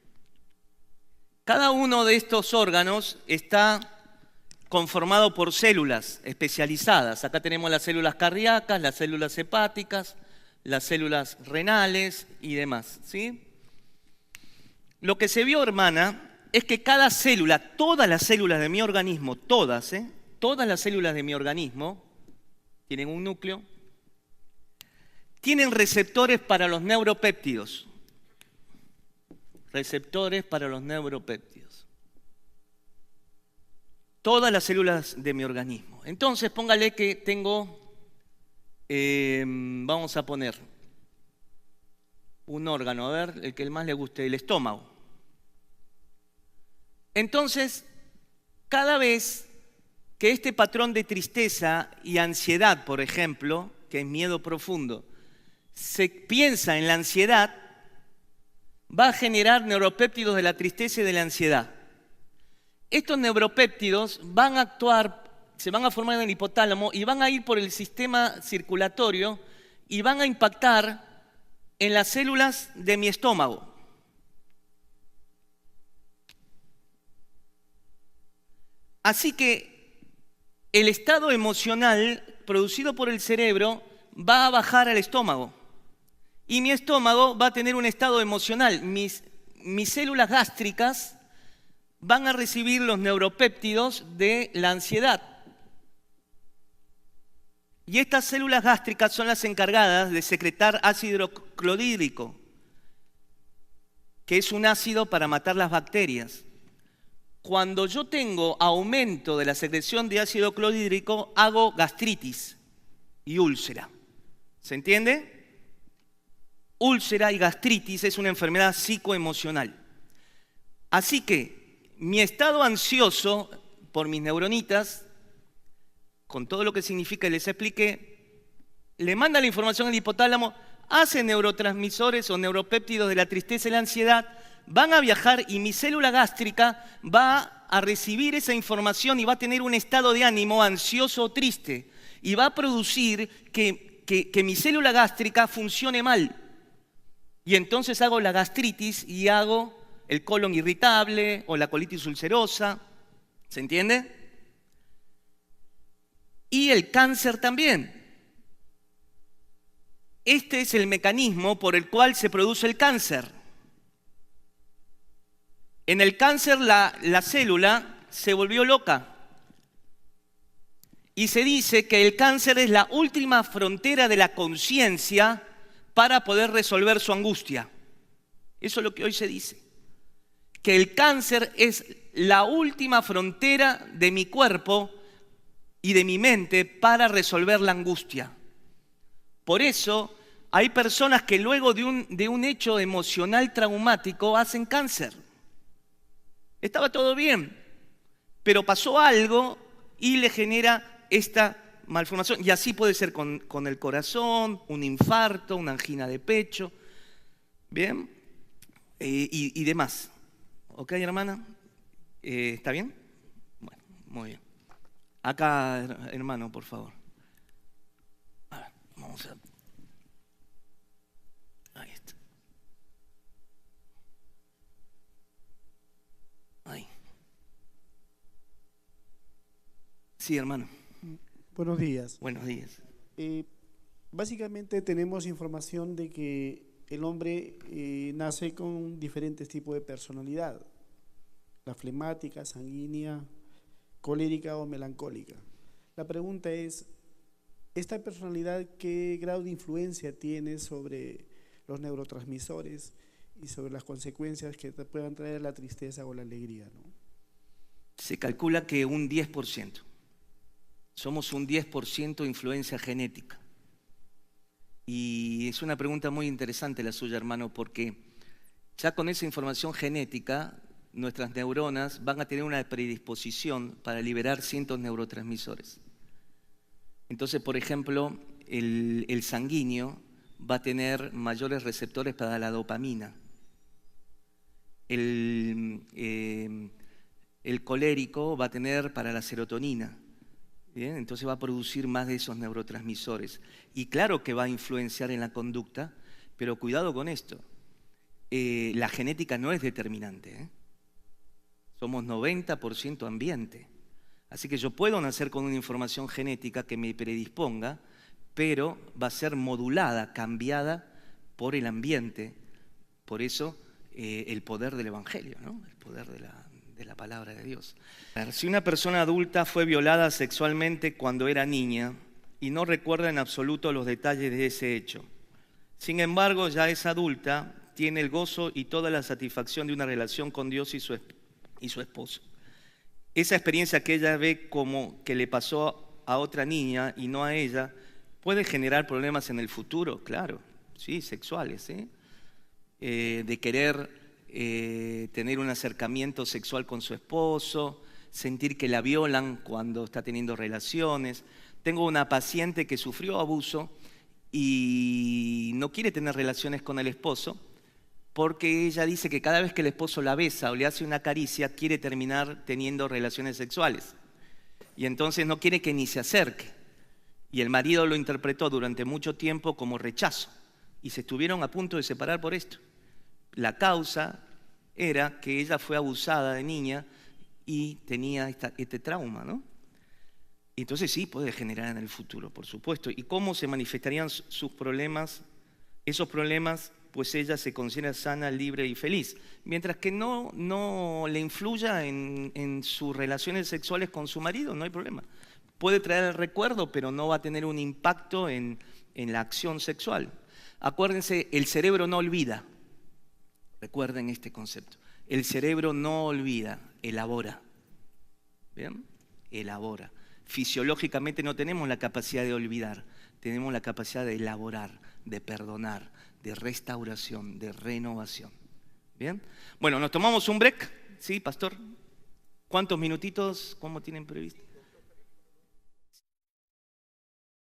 Cada uno de estos órganos está conformado por células especializadas. Acá tenemos las células cardíacas, las células hepáticas, las células renales y demás, ¿sí? Lo que se vio, hermana, es que cada célula, todas las células de mi organismo, todas las células de mi organismo tienen un núcleo, tienen receptores para los neuropéptidos. receptores para los neuropéptidos. Todas las células de mi organismo. Entonces, póngale que tengo, vamos a poner un órgano, a ver, el que más le guste, el estómago. Entonces, cada vez que este patrón de tristeza y ansiedad, por ejemplo, que es miedo profundo, se piensa en la ansiedad, va a generar neuropéptidos de la tristeza y de la ansiedad. Estos neuropéptidos van a actuar, se van a formar en el hipotálamo y van a ir por el sistema circulatorio y van a impactar en las células de mi estómago. Así que el estado emocional producido por el cerebro va a bajar al estómago. Y mi estómago va a tener un estado emocional. Mis células gástricas van a recibir los neuropéptidos de la ansiedad. Y estas células gástricas son las encargadas de secretar ácido clorhídrico, que es un ácido para matar las bacterias. Cuando yo tengo aumento de la secreción de ácido clorhídrico, hago gastritis y úlcera. ¿Se entiende? Úlcera y gastritis es una enfermedad psicoemocional. Así que mi estado ansioso por mis neuronitas, con todo lo que significa y les expliqué, le manda la información al hipotálamo, hace neurotransmisores o neuropéptidos de la tristeza y la ansiedad, van a viajar y mi célula gástrica va a recibir esa información y va a tener un estado de ánimo ansioso o triste y va a producir que mi célula gástrica funcione mal. Y entonces hago la gastritis y hago el colon irritable o la colitis ulcerosa. ¿Se entiende? Y el cáncer también. Este es el mecanismo por el cual se produce el cáncer. En el cáncer la célula se volvió loca. Y se dice que el cáncer es la última frontera de la conciencia para poder resolver su angustia. Eso es lo que hoy se dice. Que el cáncer es la última frontera de mi cuerpo y de mi mente para resolver la angustia. Por eso hay personas que luego de un hecho emocional traumático hacen cáncer. Estaba todo bien, pero pasó algo y le genera esta malformación. Y así puede ser con el corazón, un infarto, una angina de pecho, ¿bien? Y demás. ¿Ok, hermana? ¿Está bien? Bueno, muy bien. Acá, hermano, por favor. A ver, vamos a... Ahí está. Ahí. Sí, hermano. Buenos días. Buenos días. Básicamente tenemos información de que el hombre nace con diferentes tipos de personalidad. La flemática, sanguínea, colérica o melancólica. La pregunta es, ¿esta personalidad qué grado de influencia tiene sobre los neurotransmisores y sobre las consecuencias que te puedan traer la tristeza o la alegría, ¿no? Se calcula que un 10%. Somos un 10% influencia genética. Y es una pregunta muy interesante la suya, hermano, porque ya con esa información genética, nuestras neuronas van a tener una predisposición para liberar ciertos neurotransmisores. Entonces, por ejemplo, el sanguíneo va a tener mayores receptores para la dopamina. El colérico va a tener para la serotonina. ¿Bien? Entonces va a producir más de esos neurotransmisores. Y claro que va a influenciar en la conducta, pero cuidado con esto. La genética no es determinante, ¿eh? Somos 90% ambiente. Así que yo puedo nacer con una información genética que me predisponga, pero va a ser modulada, cambiada por el ambiente. Por eso el poder del Evangelio, ¿no? El poder de la palabra de Dios. Si una persona adulta fue violada sexualmente cuando era niña y no recuerda en absoluto los detalles de ese hecho, sin embargo ya es adulta, tiene el gozo y toda la satisfacción de una relación con Dios y su esposo. Esa experiencia que ella ve como que le pasó a otra niña y no a ella, puede generar problemas en el futuro, claro, sí, sexuales, de querer tener un acercamiento sexual con su esposo, sentir que la violan cuando está teniendo relaciones. Tengo una paciente que sufrió abuso y no quiere tener relaciones con el esposo porque ella dice que cada vez que el esposo la besa o le hace una caricia, quiere terminar teniendo relaciones sexuales. Y entonces no quiere que ni se acerque. Y el marido lo interpretó durante mucho tiempo como rechazo. Y se estuvieron a punto de separar por esto. La causa era que ella fue abusada de niña y tenía este trauma, ¿no? Entonces sí, puede generar en el futuro, por supuesto. ¿Y cómo se manifestarían sus problemas? Esos problemas, pues ella se considera sana, libre y feliz. Mientras que no le influya en sus relaciones sexuales con su marido, no hay problema. Puede traer el recuerdo, pero no va a tener un impacto en la acción sexual. Acuérdense, el cerebro no olvida. Recuerden este concepto. El cerebro no olvida, elabora. ¿Bien? Elabora. Fisiológicamente no tenemos la capacidad de olvidar, tenemos la capacidad de elaborar, de perdonar, de restauración, de renovación. ¿Bien? Bueno, nos tomamos un break, ¿sí, pastor? ¿Cuántos minutitos? ¿Cómo tienen previsto?